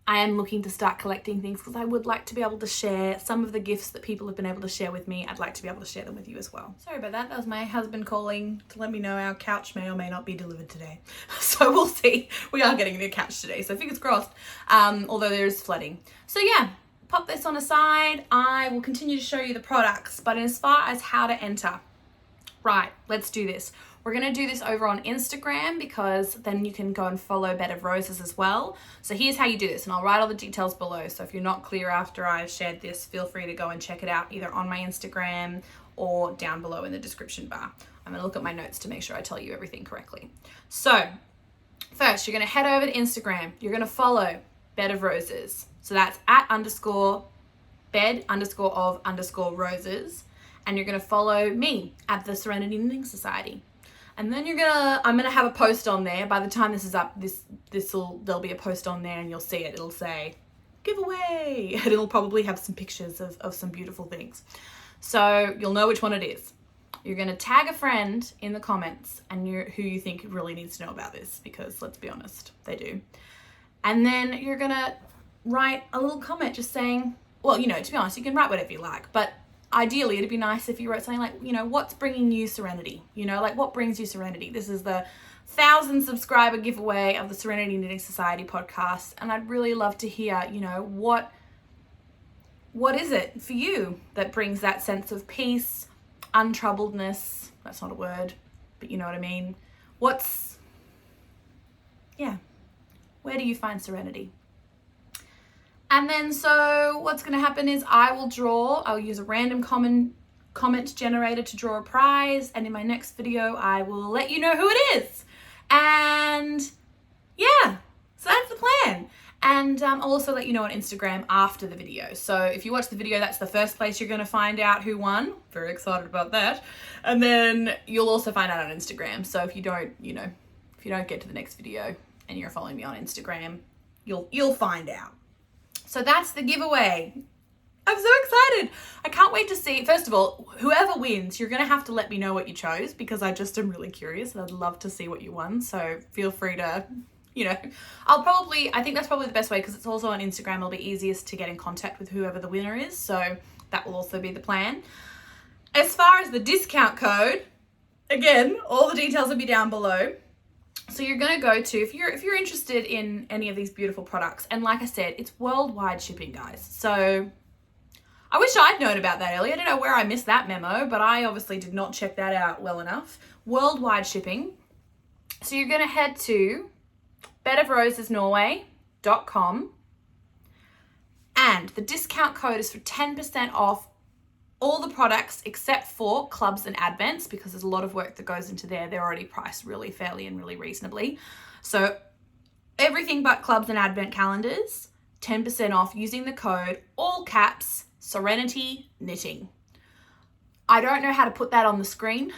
I am looking to start collecting things because I would like to be able to share some of the gifts that people have been able to share with me. I'd like to be able to share them with you as well. Sorry about that. That was my husband calling to let me know our couch may or may not be delivered today. So we'll see. We are getting a new couch today. So fingers crossed. Although there is flooding. So yeah, pop this on a side. I will continue to show you the products. But as far as how to enter, right, let's do this. We're going to do this over on Instagram because then you can go and follow Bed of Roses as well. So here's how you do this, and I'll write all the details below. So if you're not clear after I've shared this, feel free to go and check it out either on my Instagram or down below in the description bar. I'm going to look at my notes to make sure I tell you everything correctly. So first, you're going to head over to Instagram. You're going to follow Bed of Roses. So that's @bed_of_roses. And you're going to follow me at the Serenity Knitting Society. And then I'm gonna have a post on there. By the time this is up, there'll be a post on there and you'll see it. It'll say giveaway, and it'll probably have some pictures of some beautiful things. So you'll know which one it is. You're gonna tag a friend in the comments and who you think really needs to know about this, because let's be honest, they do. And then you're gonna write a little comment just saying, well, you know, to be honest, you can write whatever you like, but ideally it'd be nice if you wrote something like, you know, what's bringing you serenity? You know, like what brings you serenity? This is the 1,000 subscriber giveaway of the Serenity Knitting Society podcast. And I'd really love to hear, you know, what is it for you that brings that sense of peace, untroubledness? That's not a word, but you know what I mean. Where do you find serenity? And then so what's going to happen is I'll use a random comment generator to draw a prize. And in my next video, I will let you know who it is. And yeah, so that's the plan. And I'll also let you know on Instagram after the video. So if you watch the video, that's the first place you're going to find out who won. Very excited about that. And then you'll also find out on Instagram. So if you don't get to the next video and you're following me on Instagram, you'll find out. So that's the giveaway. I'm so excited. I can't wait to see. Think of all, whoever wins, you're going to have to let me know what you chose, because I just am really curious and I'd love to see what you won. So feel free to, you know, I think that's probably the best way, because it's also on Instagram. It'll be easiest to get in contact with whoever the winner is. So that will also be the plan. As far as the discount code, again, all the details will be down below. So you're going to go to, if you're interested in any of these beautiful products, and like I said, it's worldwide shipping, guys. So I wish I'd known about that earlier. I don't know where I missed that memo, but I obviously did not check that out well enough. Worldwide shipping. So you're going to head to bedofrosesnorway.com, and the discount code is for 10% off all the products except for clubs and advents, because there's a lot of work that goes into there. They're already priced really fairly and really reasonably. So everything but clubs and advent calendars, 10% off using the code, all caps, Serenity Knitting. I don't know how to put that on the screen,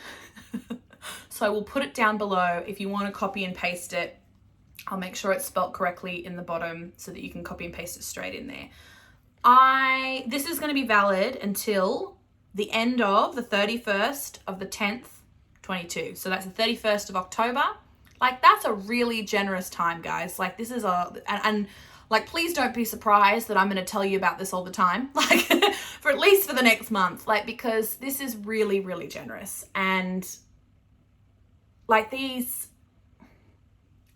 so I will put it down below. If you want to copy and paste it, I'll make sure it's spelt correctly in the bottom so that you can copy and paste it straight in there. This is going to be valid until the end of the 31st of the 10th, 22. So that's the 31st of October. Like, that's a really generous time, guys. Like, this is and like, please don't be surprised that I'm going to tell you about this all the time, like for at least for the next month, like, because this is really, really generous. And like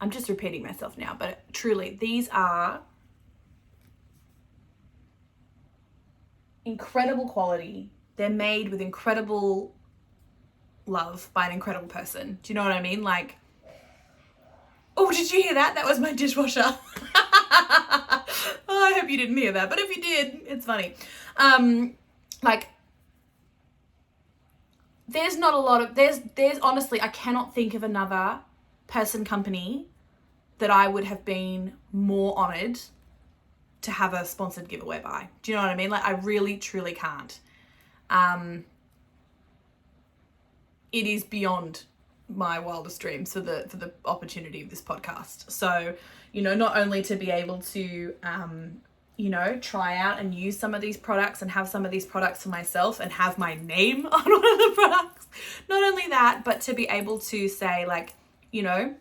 I'm just repeating myself now, but truly, these are incredible quality. They're made with incredible love by an incredible person. Do you know what I mean? Like, oh, did you hear that? That was my dishwasher. Oh, I hope you didn't hear that, but if you did, it's funny. Like, there's not a lot of, there's honestly, I cannot think of another company that I would have been more honored to have a sponsored giveaway by. Do you know what I mean? Like, I really, truly can't. It is beyond my wildest dreams for the opportunity of this podcast. So, you know, not only to be able to, you know, try out and use some of these products and have some of these products for myself and have my name on one of the products. Not only that, but to be able to say, like, you know,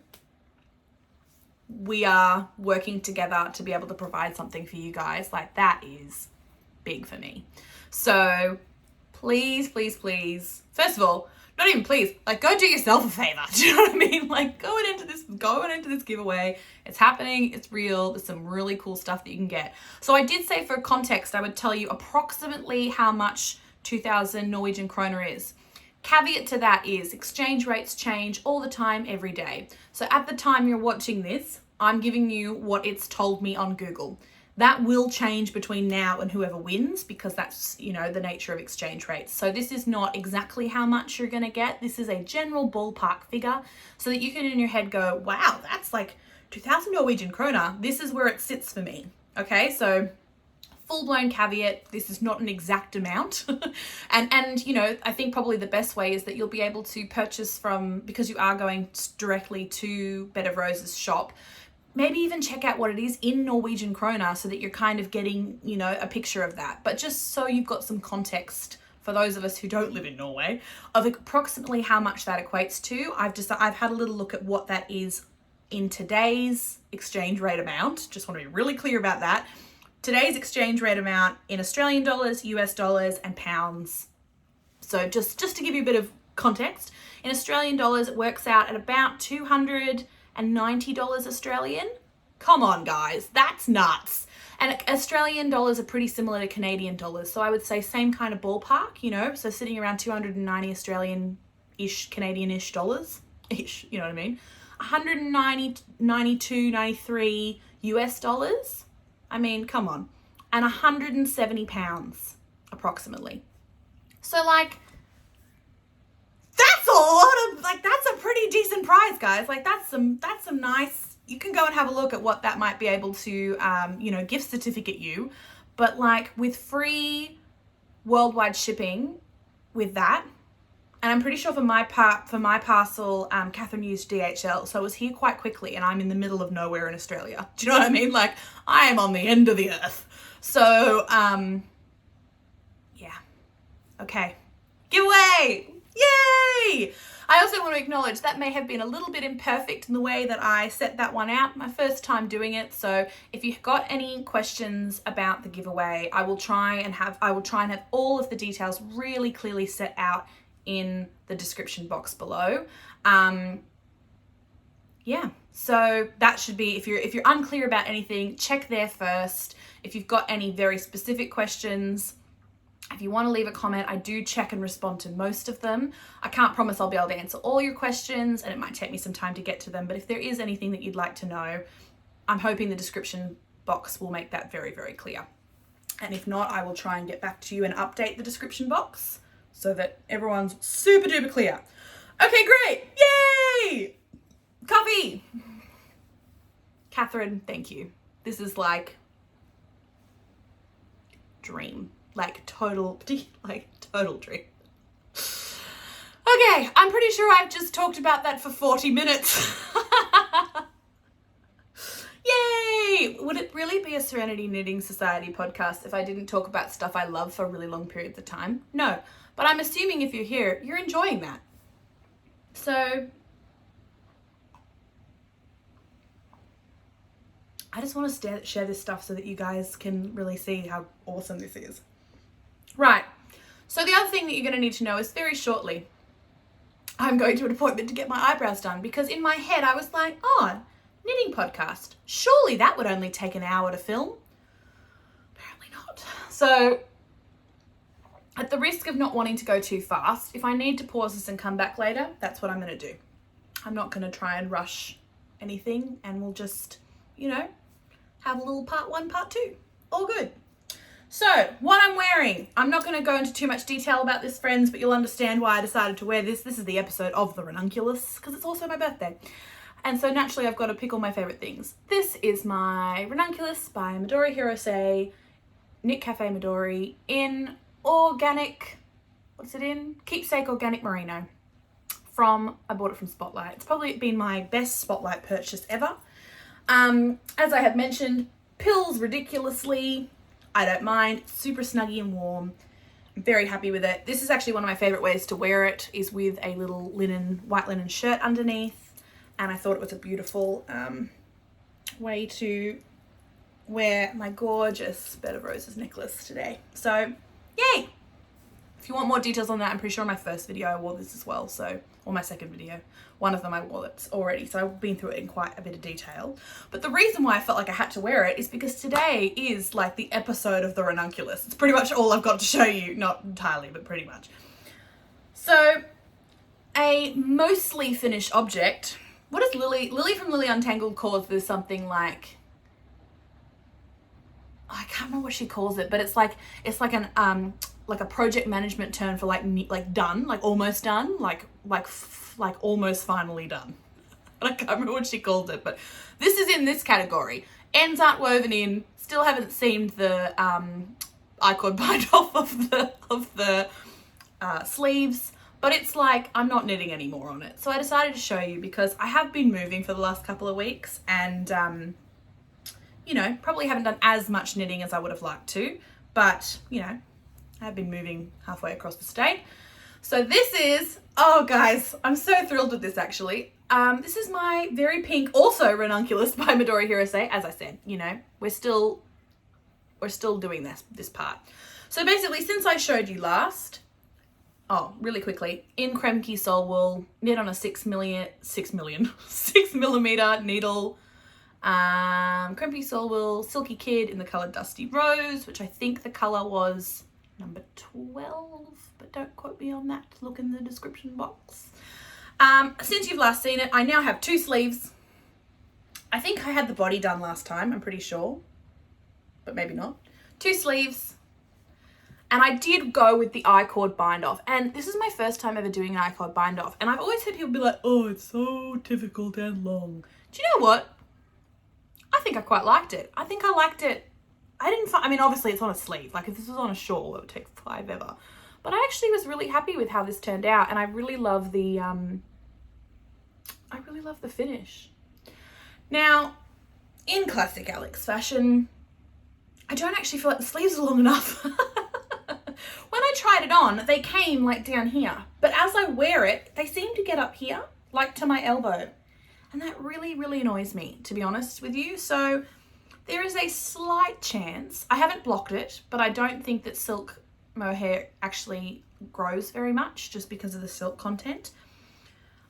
we are working together to be able to provide something for you guys. Like, that is big for me. So please, please, please, first of all, not even please, like, go do yourself a favor. Do you know what I mean? Like, going into this giveaway. It's happening. It's real. There's some really cool stuff that you can get. So I did say, for context, I would tell you approximately how much 2,000 Norwegian kroner is. Caveat to that is exchange rates change all the time, every day. So at the time you're watching this, I'm giving you what it's told me on Google. That will change between now and whoever wins, because that's, you know, the nature of exchange rates. So this is not exactly how much you're going to get. This is a general ballpark figure so that you can in your head go, wow, that's like 2,000 Norwegian kroner. This is where it sits for me. Okay, so full-blown caveat, this is not an exact amount. and you know, I think probably the best way is that you'll be able to purchase from, because you are going directly to Bed of Roses shop, maybe even check out what it is in Norwegian kroner so that you're kind of getting, you know, a picture of that. But just so you've got some context for those of us who don't live in Norway of approximately how much that equates to, I've had a little look at what that is in today's exchange rate amount. Just want to be really clear about that. Today's exchange rate amount in Australian dollars, US dollars, and pounds. So just to give you a bit of context, in Australian dollars, it works out at about $290 Australian. Come on, guys, that's nuts. And Australian dollars are pretty similar to Canadian dollars. So I would say same kind of ballpark, you know, so sitting around 290 Australian-ish, Canadian-ish dollars, ish, you know what I mean? 190, 92, 93 US dollars. I mean, come on. And 170 pounds, approximately. So, like, that's a lot of, like, that's a pretty decent prize, guys. Like, that's some nice, you can go and have a look at what that might be able to, you know, gift certificate you. But, like, with free worldwide shipping with that, and I'm pretty sure for my parcel, Kathrin used DHL, so it was here quite quickly, and I'm in the middle of nowhere in Australia. Do you know what I mean? Like, I am on the end of the earth. So, yeah. Okay. Giveaway! Yay! I also want to acknowledge that may have been a little bit imperfect in the way that I set that one out. My first time doing it. So if you've got any questions about the giveaway, I will try and have all of the details really clearly set out in the description box below. Yeah, so that should be, if you're unclear about anything, check there first. If you've got any very specific questions, if you want to leave a comment, I do check and respond to most of them. I can't promise I'll be able to answer all your questions, and it might take me some time to get to them, but if there is anything that you'd like to know, I'm hoping the description box will make that very, very clear. And if not, I will try and get back to you and update the description box so that everyone's super duper clear. Okay, great. Yay! Coffee. Kathrin, thank you. This is like dream. Like total dream. Okay, I'm pretty sure I've just talked about that for 40 minutes. Yay! Would it really be a Serenity Knitting Society podcast if I didn't talk about stuff I love for really long periods of time? No. But I'm assuming if you're here, you're enjoying that. So I just want to share this stuff so that you guys can really see how awesome this is. Right. So the other thing that you're going to need to know is very shortly, I'm going to an appointment to get my eyebrows done, because in my head I was like, oh, knitting podcast. Surely that would only take an hour to film. Apparently not. So at the risk of not wanting to go too fast, if I need to pause this and come back later, that's what I'm going to do. I'm not going to try and rush anything, and we'll just, you know, have a little part 1, part 2. All good. So what I'm wearing, I'm not going to go into too much detail about this, friends, but you'll understand why I decided to wear this. This is the episode of the ranunculus because it's also my birthday. And so naturally I've got to pick all my favorite things. This is my ranunculus by Midori Hirose, Knit Cafe Midori, in organic, what's it in? Keepsake Organic Merino. I bought it from Spotlight. It's probably been my best Spotlight purchase ever. As I have mentioned, pills ridiculously. I don't mind. Super snuggy and warm. I'm very happy with it. This is actually one of my favorite ways to wear it, is with a little white linen shirt underneath. And I thought it was a beautiful way to wear my gorgeous Bed of Roses necklace today. So, yay! If you want more details on that, I'm pretty sure in my first video I wore this as well, or my second video. One of them I wore it already, so I've been through it in quite a bit of detail. But the reason why I felt like I had to wear it is because today is like the episode of the ranunculus. It's pretty much all I've got to show you, not entirely, but pretty much. So, a mostly finished object. What does Lily from Lily Untangled calls this? Something like, I can't remember what she calls it, but it's like a project management term for like done, like almost done, like almost finally done. I can't remember what she called it, but this is in this category. Ends aren't woven in. Still haven't seamed the I-cord bind off of the sleeves, but it's like I'm not knitting anymore on it. So I decided to show you because I have been moving for the last couple of weeks and you know, probably haven't done as much knitting as I would have liked to, but you know, I've been moving halfway across the state. So this is, oh guys, I'm so thrilled with this actually. This is my very pink, also ranunculus by Midori Hirose. As I said, you know, we're still doing this part. So basically, since I showed you last, really quickly, in Kremke Sol Wool, knit on a 6 millimeter needle. Kremke Sol Wool Silky Kid in the colour Dusty Rose, which I think the colour was number 12, but don't quote me on that. Look in the description box. Since you've last seen it, I now have 2 sleeves. I think I had the body done last time, I'm pretty sure, but maybe not. 2 sleeves, and I did go with the I-cord bind off, and this is my first time ever doing an I-cord bind off, and I've always heard people be like, oh, it's so difficult and long. Do you know what? I think I quite liked it. I think I liked it. I mean, obviously it's on a sleeve. Like if this was on a shawl, it would take forever. But I actually was really happy with how this turned out, and I really love the finish. Now, in classic Alex fashion, I don't actually feel like the sleeves are long enough. When I tried it on, they came like down here, but as I wear it, they seem to get up here, like to my elbow. And that really, really annoys me, to be honest with you. So there is a slight chance, I haven't blocked it, but I don't think that silk mohair actually grows very much just because of the silk content.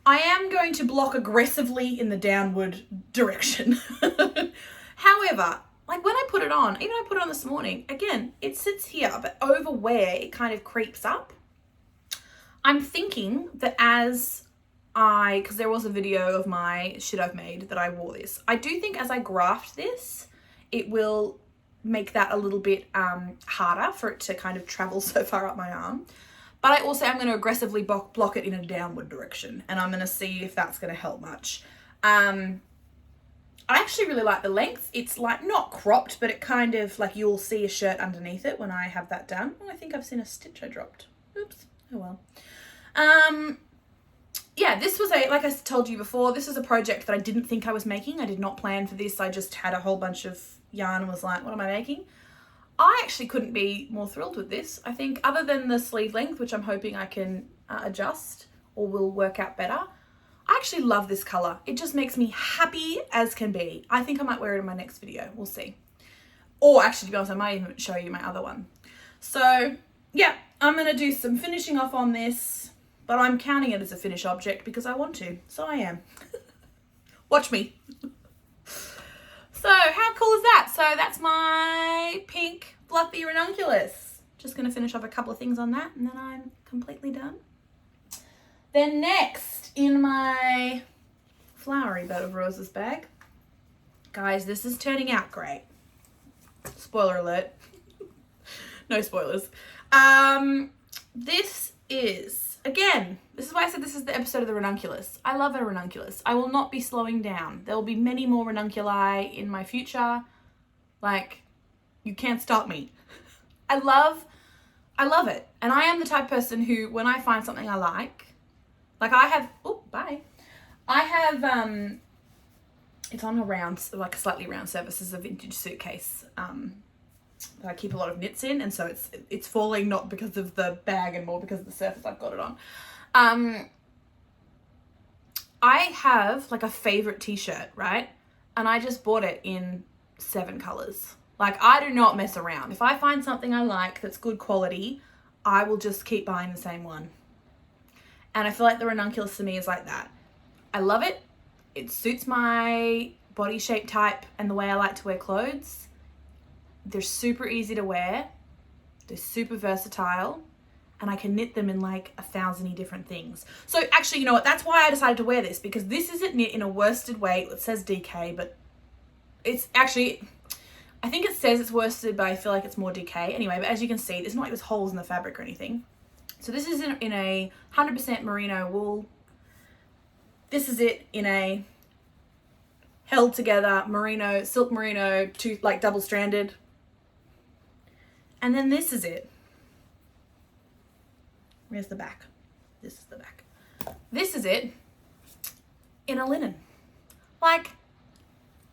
I am going to block aggressively in the downward direction. However, like when I put it on, even I put it on this morning, again, it sits here, but over where it kind of creeps up. I'm thinking that because there was a video of my shit I've made that I wore this. I do think as I graft this, it will make that a little bit harder for it to kind of travel so far up my arm. But I also am going to aggressively block it in a downward direction, and I'm going to see if that's going to help much. I actually really like the length. It's like not cropped, but it kind of like you'll see a shirt underneath it when I have that done. Oh, I think I've seen a stitch I dropped. Oops. Oh well. Yeah, this was like I told you before, this is a project that I didn't think I was making. I did not plan for this. I just had a whole bunch of yarn and was like, what am I making? I actually couldn't be more thrilled with this. I think other than the sleeve length, which I'm hoping I can adjust or will work out better, I actually love this colour. It just makes me happy as can be. I think I might wear it in my next video. We'll see. Or actually, to be honest, I might even show you my other one. So yeah, I'm going to do some finishing off on this, but I'm counting it as a finished object because I want to. So I am. Watch me. So how cool is that? So that's my pink fluffy ranunculus. Just going to finish off a couple of things on that and then I'm completely done. Then next in my flowery Bed of Roses bag, Guys, this is turning out great. Spoiler alert. No spoilers. This is, again, this is why I said this is the episode of the ranunculus. I love a ranunculus. I will not be slowing down. There will be many more ranunculi in my future. Like, you can't stop me. I love it. And I am the type of person who, when I find something I like I have, I have, it's on a round, like a slightly round surface. This is a vintage suitcase that I keep a lot of knits in, and so it's falling not because of the bag and more because of the surface I've got it on. I have like a favorite t-shirt, right? And I just bought it in 7 colors. Like, I do not mess around. If I find something I like that's good quality, I will just keep buying the same one. And I feel like the ranunculus to me is like that. I love it. It suits my body shape type and the way I like to wear clothes. They're super easy to wear. They're super versatile. And I can knit them in like 1,000 different things. So actually, you know what? That's why I decided to wear this, because this isn't knit in a worsted weight. It says DK, but it's actually, I think it says it's worsted, but I feel like it's more DK. Anyway, but as you can see, there's not like there's holes in the fabric or anything. So this is in a 100% merino wool. This is it in a held together merino, silk merino, like double stranded. And then this is it. Where's the back? This is the back. This is it in a linen. Like,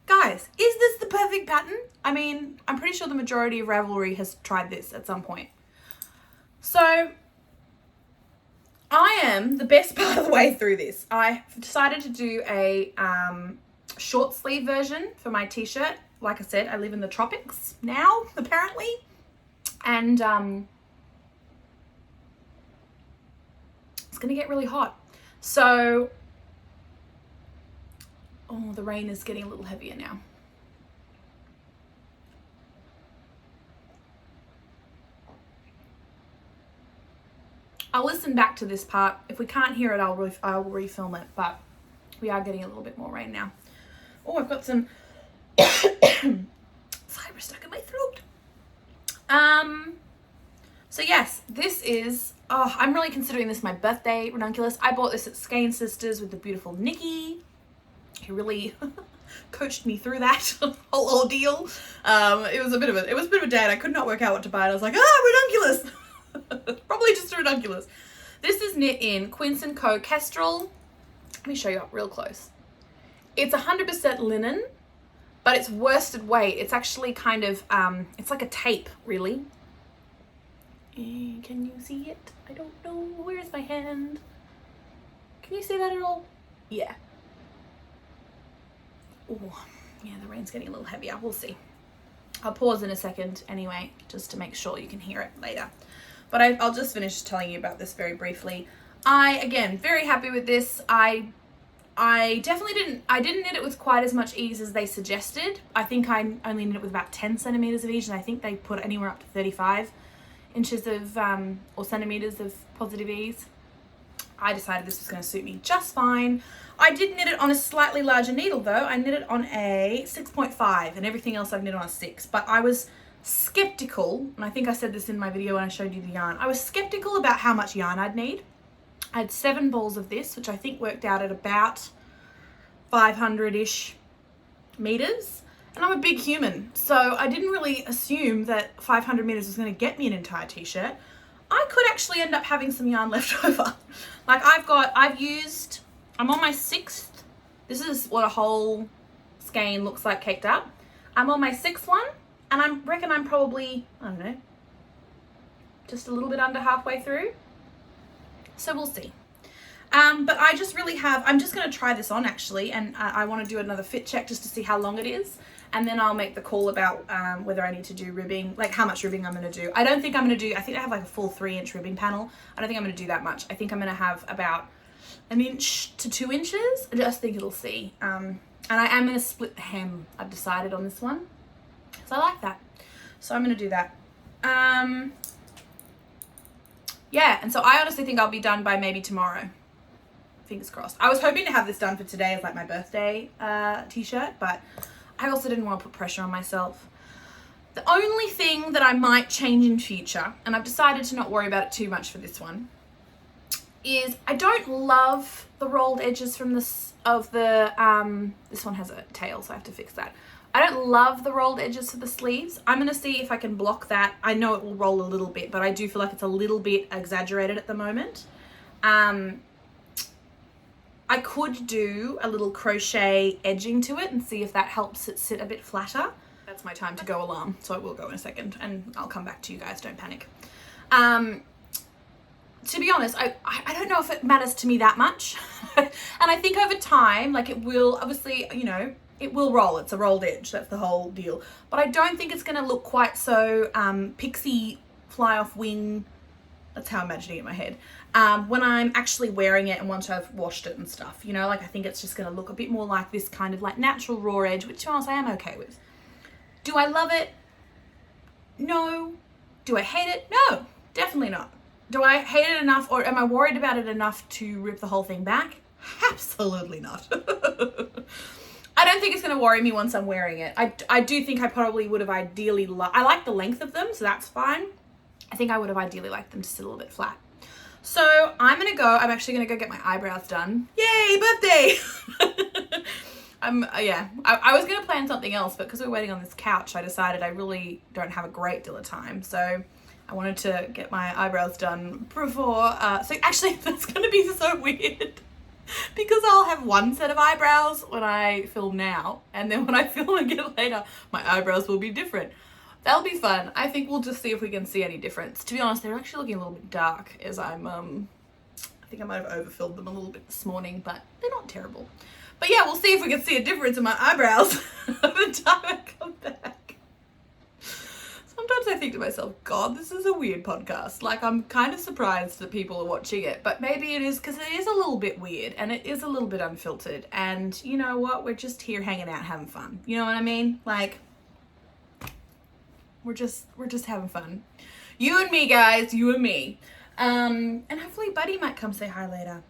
guys, is this the perfect pattern? I mean, I'm pretty sure the majority of Ravelry has tried this at some point. So I am the best part of the way through this. I decided to do a short sleeve version for my t-shirt. Like I said, I live in the tropics now, apparently. And it's gonna get really hot. So, oh, the rain is getting a little heavier now. I'll listen back to this part. If we can't hear it, I'll refilm it, but we are getting a little bit more rain now. Oh, I've got some fiber stuck in my throat. So yes, this is, I'm really considering this my birthday ranunculus. I bought this at Skein Sisters with the beautiful Nikki, who really coached me through that whole ordeal. It was a bit of a day, and I could not work out what to buy, and I was like, ranunculus! Probably just a ranunculus. This is knit in Quince & Co. Kestrel. Let me show you up real close. It's 100% linen, but it's worsted weight. It's actually kind of, it's like a tape, really. Can you see it? I don't know. Where's my hand? Can you see that at all? Yeah. Oh, yeah, the rain's getting a little heavier. We'll see. I'll pause in a second anyway, just to make sure you can hear it later. But I'll just finish telling you about this very briefly. Again, very happy with this. I definitely didn't knit it with quite as much ease as they suggested. I think I only knit it with about 10 centimeters of ease, and I think they put anywhere up to 35 inches of, or centimeters of positive ease. I decided this was going to suit me just fine. I did knit it on a slightly larger needle though. I knit it on a 6.5, and everything else I've knit on a 6, but I was skeptical, and I think I said this in my video when I showed you the yarn. I was skeptical about how much yarn I'd need. I had 7 balls of this, which I think worked out at about 500-ish meters. And I'm a big human, so I didn't really assume that 500 meters was going to get me an entire t-shirt. I could actually end up having some yarn left over. Like I'm on my 6th. This is what a whole skein looks like caked up. I'm on my 6th one, and I reckon I'm probably, I don't know, just a little bit under halfway through. So we'll see. But I just really I'm just going to try this on actually, and I want to do another fit check just to see how long it is. And then I'll make the call about whether I need to do ribbing, like how much ribbing I'm going to do. I think I have like a full 3-inch ribbing panel. I don't think I'm going to do that much. I think I'm going to have about 1 inch to 2 inches. I just think it'll see. And I am going to split the hem, I've decided on this one. So I like that. So I'm going to do that. Yeah, and so I honestly think I'll be done by maybe tomorrow. Fingers crossed. I was hoping to have this done for today as like my birthday t-shirt, but I also didn't want to put pressure on myself. The only thing that I might change in future, and I've decided to not worry about it too much for this one, is I don't love the rolled edges from this one has a tail, so I have to fix that. I don't love the rolled edges to the sleeves. I'm going to see if I can block that. I know it will roll a little bit, but I do feel like it's a little bit exaggerated at the moment. I could do a little crochet edging to it and see if that helps it sit a bit flatter. That's my time to go alarm, so I will go in a second and I'll come back to you guys, don't panic. To be honest, I don't know if it matters to me that much. And I think over time, like it will, obviously, you know, it will roll. It's a rolled edge. That's the whole deal. But I don't think it's going to look quite so pixie fly off wing. That's how I'm imagining it in my head. When I'm actually wearing it and once I've washed it and stuff, you know, like I think it's just going to look a bit more like this kind of like natural raw edge, which to be honest, I am okay with. Do I love it? No. Do I hate it? No, definitely not. Do I hate it enough, or am I worried about it enough to rip the whole thing back? Absolutely not. I don't think it's going to worry me once I'm wearing it. I do think I probably would have ideally I like the length of them, so that's fine. I think I would have ideally liked them to sit a little bit flat. So I'm actually going to go get my eyebrows done. Yay, birthday! I was going to plan something else, but because we're waiting on this couch, I decided I really don't have a great deal of time. So I wanted to get my eyebrows done before, so actually that's going to be so weird because I'll have one set of eyebrows when I film now, and then when I film again later, my eyebrows will be different. That'll be fun. I think we'll just see if we can see any difference. To be honest, they're actually looking a little bit dark as I think I might have overfilled them a little bit this morning, but they're not terrible. But yeah, we'll see if we can see a difference in my eyebrows by the time I come back. Sometimes I think to myself, God, this is a weird podcast. Like, I'm kind of surprised that people are watching it, but maybe it is because it is a little bit weird and it is a little bit unfiltered. And you know what? We're just here hanging out, having fun. You know what I mean? Like, we're just having fun. You and me, guys. You and me. And hopefully Buddy might come say hi later.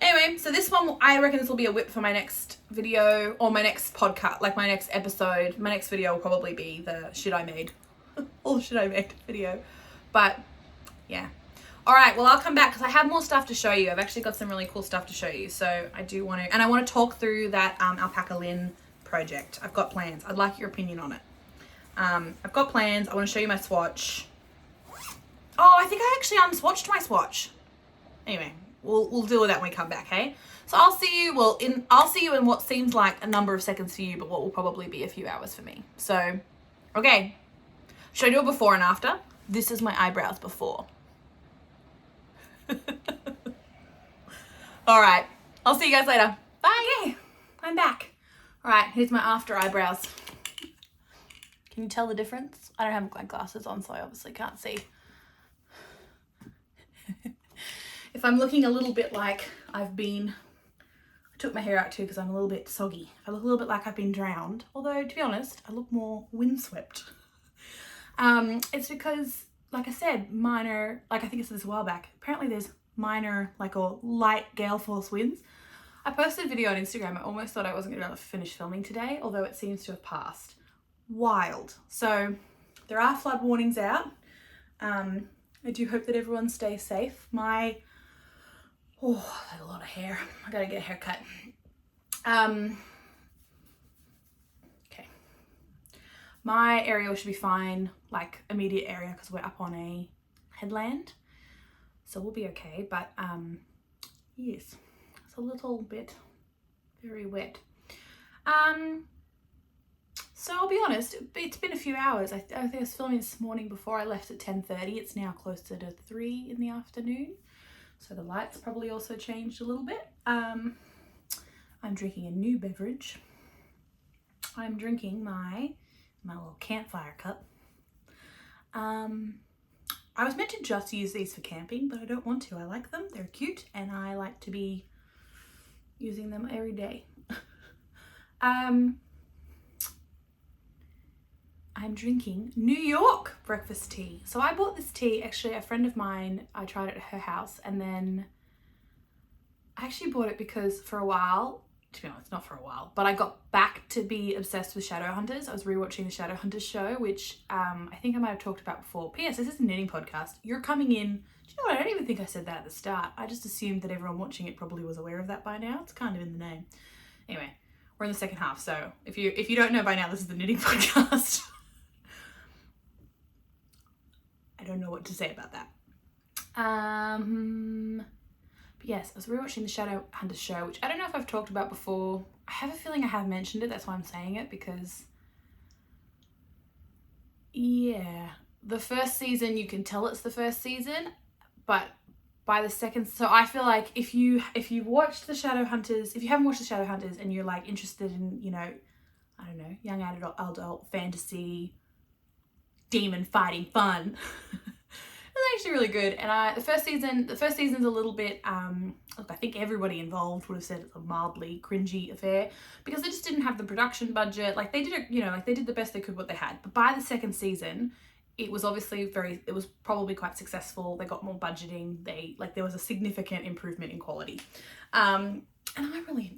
Anyway, so this one, I reckon this will be a whip for my next video or my next podcast, like my next episode. My next video will probably be the shit I made. All the shit I made video. But yeah. All right, well, I'll come back because I have more stuff to show you. I've actually got some really cool stuff to show you. So I do want to, and I want to talk through that alpaca lin project. I've got plans. I'd like your opinion on it. I've got plans. I want to show you my swatch. Oh, I think I actually unswatched my swatch. Anyway, we'll deal with that when we come back, hey? So I'll see you, I'll see you in what seems like a number of seconds for you, but what will probably be a few hours for me. So, okay. Should I do a before and after? This is my eyebrows before. All right. I'll see you guys later. Bye. Okay, I'm back. All right, here's my after eyebrows. Can you tell the difference? I don't have my glasses on, so I obviously can't see. If I'm looking a little bit like I took my hair out too because I'm a little bit soggy. If I look a little bit like I've been drowned, although to be honest, I look more windswept. It's because, like I said, minor, like I think I said this a while back, apparently there's minor, like, or light gale force winds. I posted a video on Instagram. I almost thought I wasn't going to be able to finish filming today, although it seems to have passed. Wild. So there are flood warnings out. I do hope that everyone stays safe. I had a lot of hair. I gotta get a haircut. Okay. My area should be fine, like immediate area, because we're up on a headland. So we'll be okay, but yes, it's a little bit very wet. So I'll be honest, it's been a few hours. I think I was filming this morning before I left at 10:30. It's now closer to 3 in the afternoon. So the lights probably also changed a little bit. I'm drinking a new beverage. I'm drinking my little campfire cup. I was meant to just use these for camping, but I don't want to. I like them. They're cute, and I like to be using them every day. I'm drinking New York breakfast tea. So I bought this tea, actually a friend of mine, I tried it at her house, and then I actually bought it because for a while to be honest, not for a while, but I got back to be obsessed with Shadowhunters. I was rewatching the Shadowhunters show, which I think I might have talked about before. P.S. This is a knitting podcast. You're coming in. Do you know what? I don't even think I said that at the start. I just assumed that everyone watching it probably was aware of that by now. It's kind of in the name. Anyway, we're in the second half, so if you don't know by now, this is the knitting podcast. I don't know what to say about that. But yes, I was rewatching the Shadowhunters show, which I don't know if I've talked about before. I have a feeling I have mentioned it, that's why I'm saying it, because yeah, the first season, you can tell it's the first season, but by the second, so I feel like if you watched the Shadowhunters, if you haven't watched the Shadowhunters and you're like interested in, you know, I don't know, young adult fantasy, demon fighting fun, it's actually really good. And the first season's a little bit, look, I think everybody involved would have said it's a mildly cringy affair because they just didn't have the production budget. Like they did it, you know, like they did the best they could what they had. But by the second season, it was obviously it was probably quite successful. They got more budgeting. There was a significant improvement in quality. And I really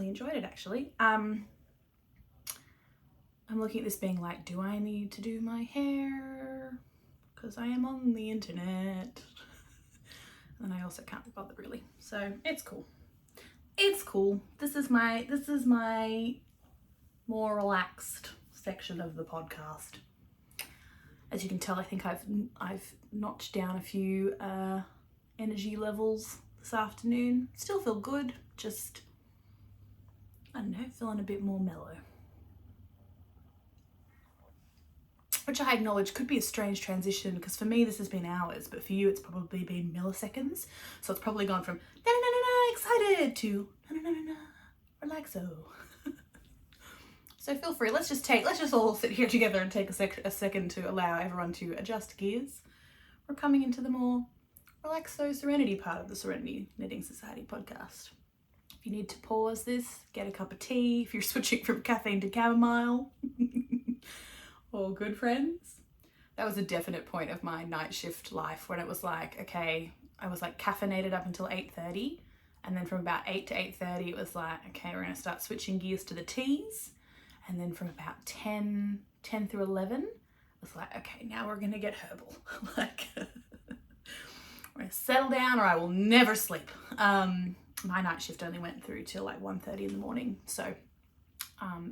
enjoyed it actually. I'm looking at this being like, do I need to do my hair? Because I am on the internet. And I also can't be bothered really. So it's cool. It's cool. This is my more relaxed section of the podcast. As you can tell, I think I've notched down a few energy levels this afternoon. Still feel good, just, I don't know, feeling a bit more mellow. Which I acknowledge could be a strange transition because for me this has been hours, but for you it's probably been milliseconds. So it's probably gone from excited to relaxo. So feel free, let's just all sit here together and take a second to allow everyone to adjust gears. We're coming into the more relaxo Serenity part of the Serenity Knitting Society podcast. If you need to pause this, get a cup of tea, if you're switching from caffeine to chamomile, all good friends. That was a definite point of my night shift life when it was like, okay, I was like caffeinated up until 8:30, and then from about 8 to 8:30 it was like, okay, we're gonna start switching gears to the teas. And then from about 10 through 11, it was like, okay, now we're gonna get herbal. Like, we're gonna settle down or I will never sleep. My night shift only went through till like 1:30 in the morning. So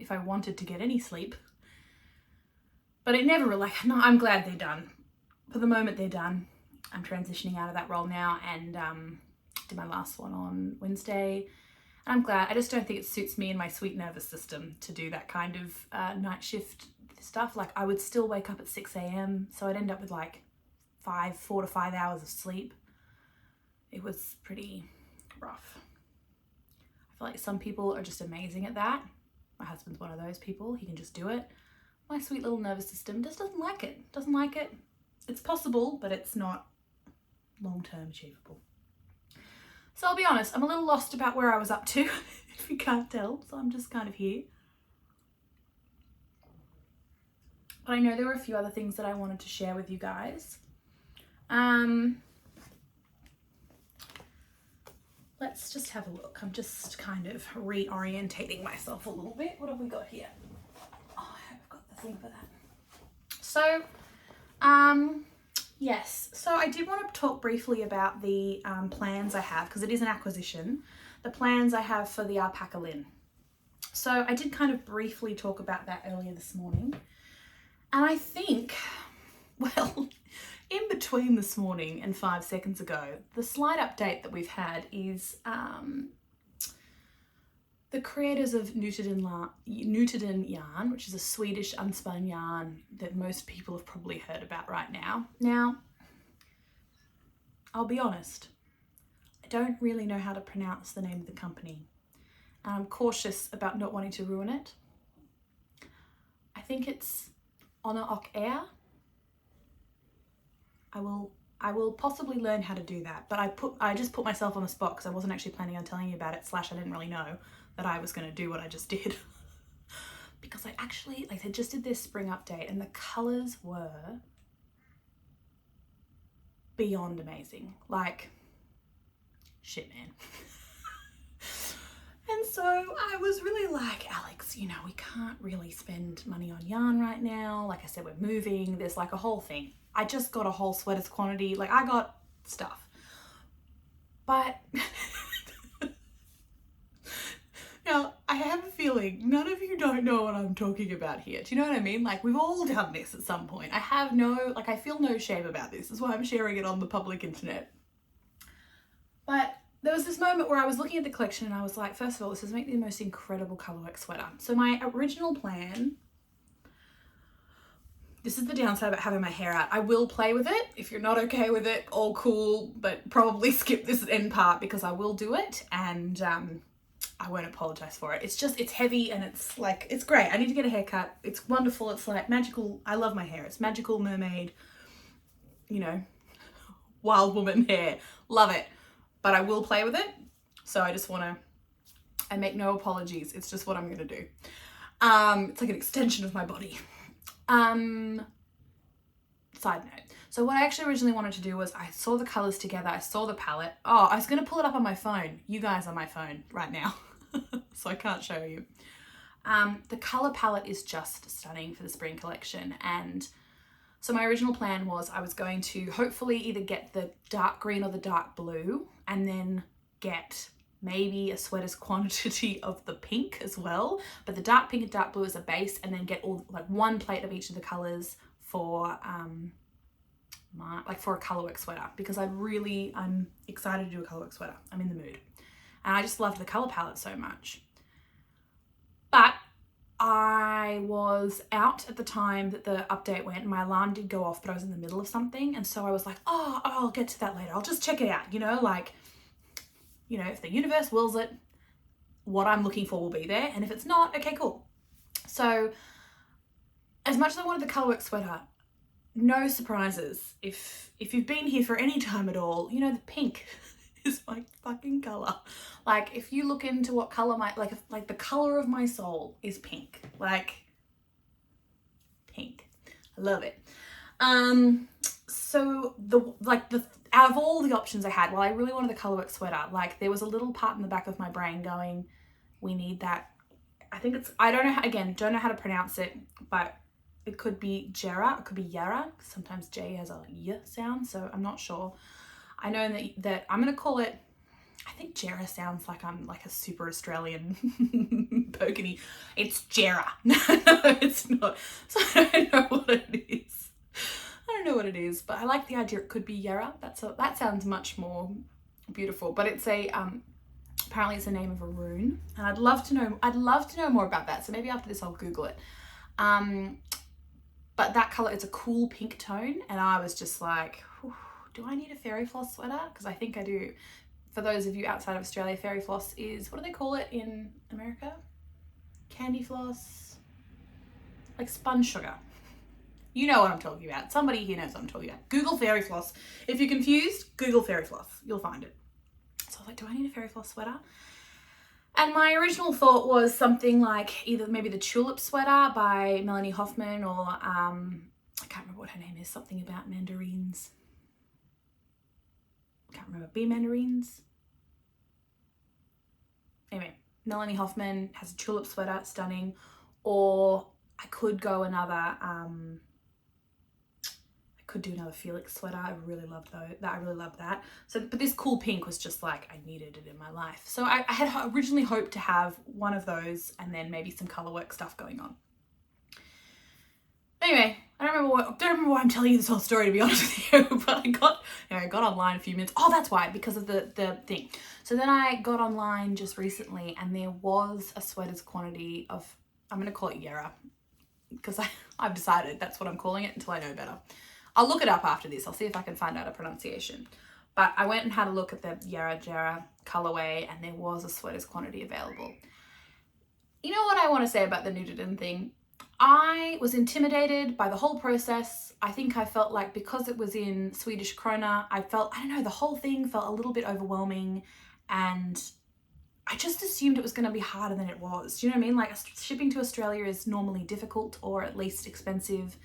if I wanted to get any sleep, but it never really, no, I'm glad they're done. For the moment they're done. I'm transitioning out of that role now and did my last one on Wednesday. I'm glad. I just don't think it suits me and my sweet nervous system to do that kind of night shift stuff. Like I would still wake up at 6 a.m. So I'd end up with like 4 to 5 hours of sleep. It was pretty rough. I feel like some people are just amazing at that. My husband's one of those people. He can just do it. My sweet little nervous system just doesn't like it. It's possible, but it's not long-term achievable. So I'll be honest, I'm a little lost about where I was up to, if you can't tell, so I'm just kind of here. But I know there were a few other things that I wanted to share with you guys. Let's just have a look. I'm just kind of reorientating myself a little bit. What have we got here? Oh, I hope I've got the thing for that. So, yes, so I did want to talk briefly about the plans I have, because it is an acquisition, the plans I have for the alpaca lin. So I did kind of briefly talk about that earlier this morning. And I think, well, in between this morning and 5 seconds ago, the slight update that we've had is the creators of Nutiden yarn, which is a Swedish unspun yarn that most people have probably heard about right now. Now, I'll be honest, I don't really know how to pronounce the name of the company. And I'm cautious about not wanting to ruin it. I think it's Honor och Air. I will possibly learn how to do that, but I just put myself on the spot because I wasn't actually planning on telling you about it, / I didn't really know that I was going to do what I just did. Because I actually, like, they just did this spring update and the colours were beyond amazing. Like, shit, man. And so I was really like, Alex, you know, we can't really spend money on yarn right now. Like I said, we're moving. There's like a whole thing. I just got a whole sweaters quantity. Like I got stuff. But now I have a feeling none of you don't know what I'm talking about here. Do you know what I mean? Like we've all done this at some point. I feel no shame about this. That's why I'm sharing it on the public internet. But there was this moment where I was looking at the collection and I was like, first of all, this is make the most incredible colourwork sweater. So my original plan, this is the downside about having my hair out. I will play with it. If you're not okay with it, all cool, but probably skip this end part because I will do it and I won't apologise for it. It's heavy and it's like, it's great. I need to get a haircut. It's wonderful. It's like magical. I love my hair. It's magical mermaid, you know, wild woman hair. Love it. But I will play with it. So I make no apologies. It's just what I'm going to do. It's like an extension of my body. Side note. So what I actually originally wanted to do was I saw the colors together. I saw the palette. Oh, I was going to pull it up on my phone. You guys are my phone right now. So I can't show you. The color palette is just stunning for the spring collection. And so my original plan was I was going to hopefully either get the dark green or the dark blue and then get maybe a sweater's quantity of the pink as well. But the dark pink and dark blue as a base and then get all like one plate of each of the colors for for a colourwork sweater because I'm excited to do a colourwork sweater. I'm in the mood. And I just loved the colour palette so much. But I was out at the time that the update went and my alarm did go off, but I was in the middle of something. And so I was like, oh, I'll get to that later. I'll just check it out, you know, like, you know, if the universe wills it, what I'm looking for will be there. And if it's not, okay, cool. So as much as I wanted the colourwork sweater, no surprises. If you've been here for any time at all, you know, the pink is my fucking colour. Like if you look into what colour like the colour of my soul is pink. Like pink. I love it. So out of all the options I had, well, I really wanted the colourwork sweater. Like there was a little part in the back of my brain going, we need that. I think it's, I don't know how to pronounce it, but it could be Jera, it could be Yara. Sometimes J has a Y sound, so I'm not sure. I know that I'm going to call it, I think Jera sounds like I'm like a super Australian pokey. It's Jera. No, it's not. So I don't know what it is. I don't know what it is, but I like the idea it could be Yara. That sounds much more beautiful, but it's a, apparently it's the name of a rune. And I'd love to know more about that. So maybe after this I'll Google it. But that colour, it's a cool pink tone. And I was just like, do I need a fairy floss sweater? Because I think I do. For those of you outside of Australia, fairy floss is, what do they call it in America? Candy floss? Like sponge sugar. You know what I'm talking about. Somebody here knows what I'm talking about. Google fairy floss. If you're confused, Google fairy floss. You'll find it. So I was like, do I need a fairy floss sweater? And my original thought was something like either maybe the Tulip Sweater by Melanie Hoffman or I can't remember what her name is, something about mandarins. Can't remember, bee mandarins. Anyway, Melanie Hoffman has a Tulip Sweater, stunning. Or I could go another, could do another Felix sweater. I really loved that. I really loved that. So, but this cool pink was just like, I needed it in my life. So I had originally hoped to have one of those and then maybe some colourwork stuff going on. Anyway, I don't remember why I'm telling you this whole story, to be honest with you, but I got online a few minutes. Oh, that's why, because of the thing. So then I got online just recently and there was a sweater's quantity of, I'm going to call it Yara, because I've decided that's what I'm calling it until I know better. I'll look it up after this. I'll see if I can find out a pronunciation. But I went and had a look at the Yara Jera colorway and there was a sweater's quantity available. You know what I want to say about the knitted in thing? I was intimidated by the whole process. I think I felt like because it was in Swedish krona, I don't know, the whole thing felt a little bit overwhelming and I just assumed it was going to be harder than it was. Do you know what I mean? Like shipping to Australia is normally difficult or at least expensive.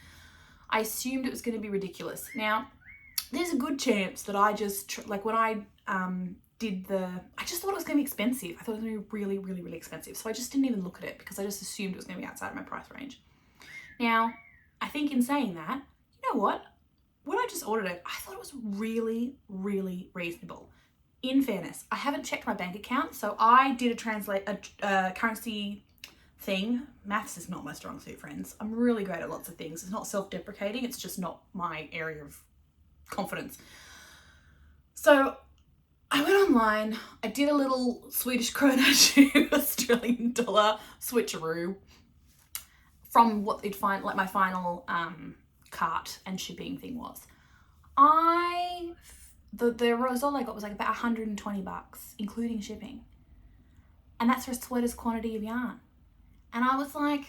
I assumed it was going to be ridiculous. Now, there's a good chance that I just, like when I I just thought it was going to be expensive. I thought it was going to be really, really, really expensive. So I just didn't even look at it because I just assumed it was going to be outside my price range. Now, I think in saying that, you know what? When I just ordered it, I thought it was really, really reasonable. In fairness, I haven't checked my bank account, so I did a currency thing. Maths is not my strong suit, friends. I'm really great at lots of things. It's not self-deprecating, it's just not my area of confidence. So I went online, I did a little Swedish krona to Australian dollar switcheroo from what they'd find, like my final cart and shipping thing was. The result I got was like about 120 bucks, including shipping. And that's for a sweater's quantity of yarn. And I was like,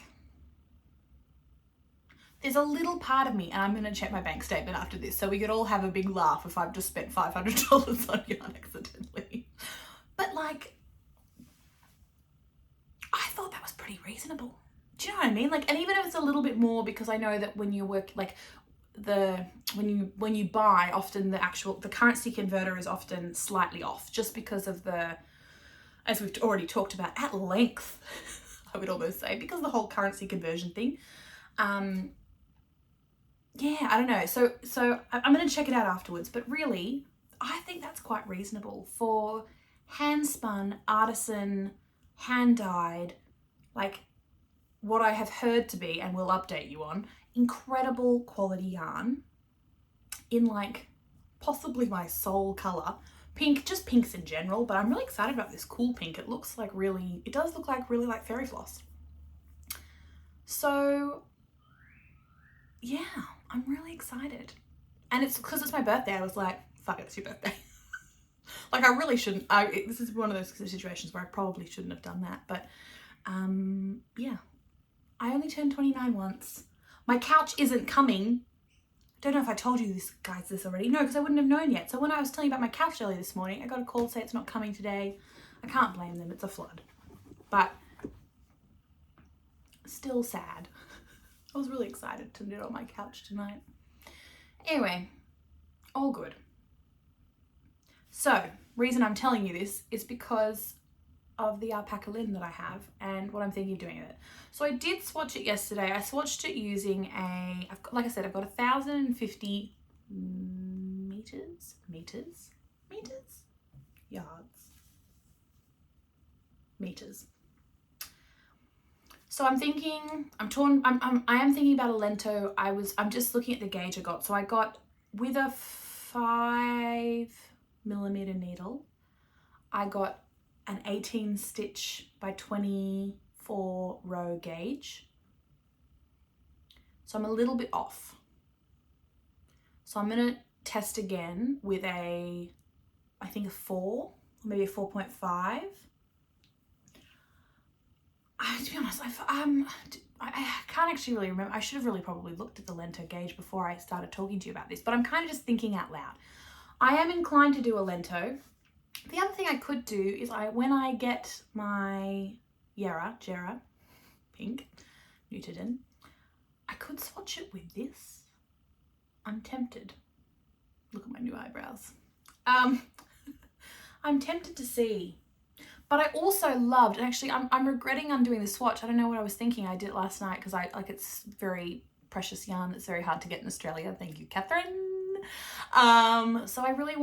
there's a little part of me, and I'm going to check my bank statement after this, so we could all have a big laugh if I've just spent $500 on yarn accidentally. But like, I thought that was pretty reasonable. Do you know what I mean? Like, and even if it's a little bit more, because I know that when you work, like when you buy, often the currency converter is often slightly off, just because of as we've already talked about at length, I would almost say, because of the whole currency conversion thing. Yeah, I don't know. So I'm going to check it out afterwards, but really, I think that's quite reasonable for hand spun, artisan, hand dyed, like what I have heard to be, and will update you on, incredible quality yarn in like possibly my soul color, pink, just pinks in general, but I'm really excited about this cool pink. It does look like fairy floss. So yeah, I'm really excited. And it's because it's my birthday. I was like, fuck it, it's your birthday. Like, I really shouldn't, this is one of those situations where I probably shouldn't have done that, but yeah, I only turned 29 once. My couch isn't coming. I don't know if I told you this already. No, because I wouldn't have known yet. So when I was telling you about my couch earlier this morning, I got a call to say it's not coming today. I can't blame them, it's a flood. But still sad. I was really excited to knit on my couch tonight. Anyway, all good. So, reason I'm telling you this is because of the alpaca linen that I have and what I'm thinking of doing with it. So I did swatch it yesterday. I swatched it using I've got 1,050 meters. So I am thinking about a lento. I'm just looking at the gauge I got. So I got, with a 5mm needle, I got an 18 stitch by 24 row gauge. So I'm a little bit off. So I'm gonna test again with I think a 4, or maybe a 4.5. To be honest, I can't actually really remember. I should have really probably looked at the lento gauge before I started talking to you about this, but I'm kind of just thinking out loud. I am inclined to do a lento. The other thing I could do is when I get my Jera pink knitted in, I could swatch it with this. I'm tempted. Look at my new eyebrows. I'm tempted to see. But I also loved, and actually I'm regretting undoing the swatch. I don't know what I was thinking. I did it last night because it's very precious yarn that's very hard to get in Australia. Thank you, Kathrin. So I really I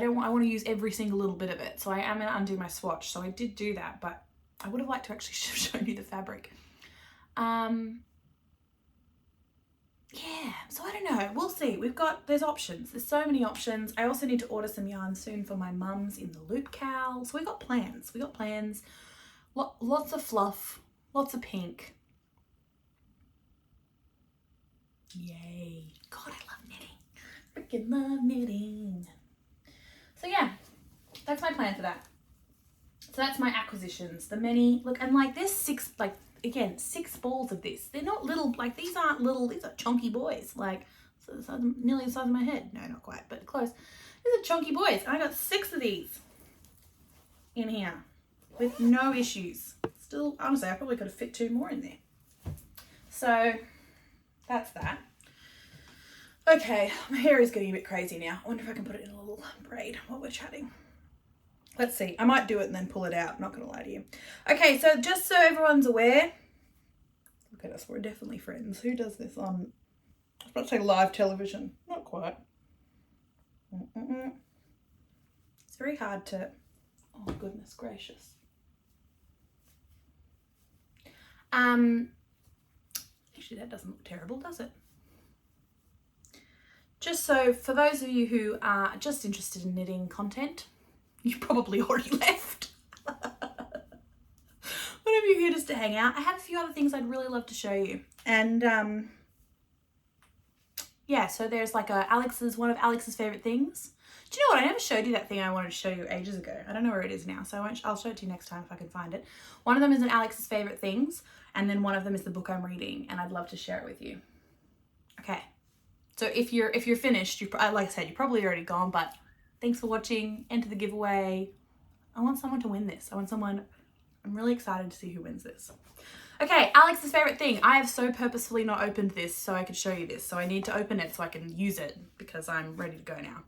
want to use every single little bit of it. So I am going to undo my swatch. So I did do that, but I would have liked to actually show you the fabric. Yeah, so I don't know. We'll see. There's options. There's so many options. I also need to order some yarn soon for my mums in the loop cowl. So we got plans. Lots of fluff, lots of pink. Yay. God, I love knitting. Freaking love knitting. So yeah, that's my plan for that. So that's my acquisitions. The many, look, and like there's 6 balls of this. They're not little, like these aren't little, these are chunky boys. Like, nearly the size of my head. No, not quite, but close. These are chunky boys. I got 6 of these in here with no issues. Still, honestly, I probably could have fit 2 more in there. So that's that. Okay, my hair is getting a bit crazy now. I wonder if I can put it in a little braid while we're chatting. Let's see. I might do it and then pull it out. I'm not going to lie to you. Okay, so just so everyone's aware, look at us. We're definitely friends. Who does this on, I was about to say live television. Not quite. It's very hard to, oh goodness gracious. Actually, that doesn't look terrible, does it? Just so, for those of you who are just interested in knitting content, you probably already left. Whenever you're here just to hang out, I have a few other things I'd really love to show you. And yeah, so there's like one of Alex's favorite things. Do you know what? I never showed you that thing I wanted to show you ages ago. I don't know where it is now, so I'll show it to you next time if I can find it. One of them is an Alex's favorite things, and then one of them is the book I'm reading, and I'd love to share it with you. Okay. So if you're finished, like I said, you're probably already gone, but thanks for watching. Enter the giveaway. I want someone to win this. I'm really excited to see who wins this. Okay, Alex's favorite thing. I have so purposefully not opened this so I could show you this. So I need to open it so I can use it because I'm ready to go now.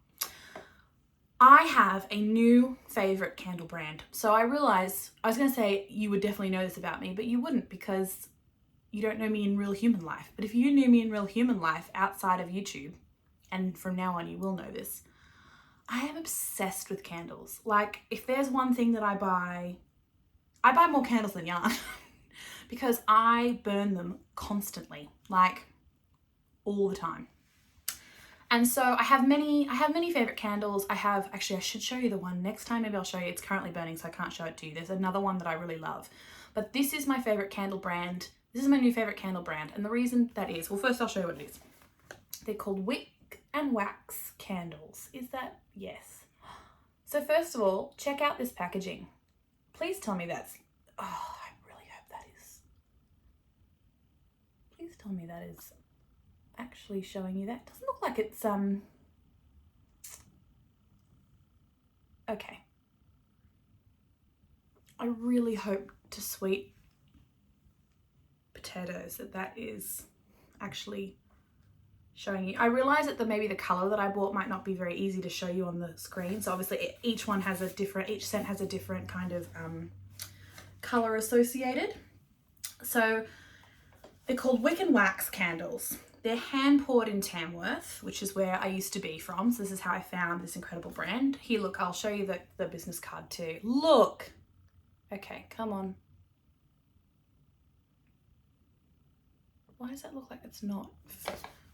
I have a new favorite candle brand. So I realized, I was going to say you would definitely know this about me, but you wouldn't because you don't know me in real human life. But if you knew me in real human life outside of YouTube, and from now on you will know this, I am obsessed with candles. Like, if there's one thing that I buy more candles than yarn because I burn them constantly, like all the time. And so I have many favorite candles. Actually, I should show you the one next time. Maybe I'll show you. It's currently burning, so I can't show it to you. There's another one that I really love. But this is my favorite candle brand. This is my new favorite candle brand. And the reason that is, well, first I'll show you what it is. They're called wick and wax candles. Is that? Yes. So first of all, check out this packaging. Please tell me that's, oh, I really hope that is. Please tell me that is actually showing you that. Doesn't look like it's okay. I really hope to sweet potatoes that is actually showing you. I realize that maybe the color that I bought might not be very easy to show you on the screen. So obviously each scent has a different kind of color associated. So they're called wick and wax candles. They're hand poured in Tamworth, which is where I used to be from. So this is how I found this incredible brand. Here, look, I'll show you the business card too. Look. Okay, come on. Why does that look like it's not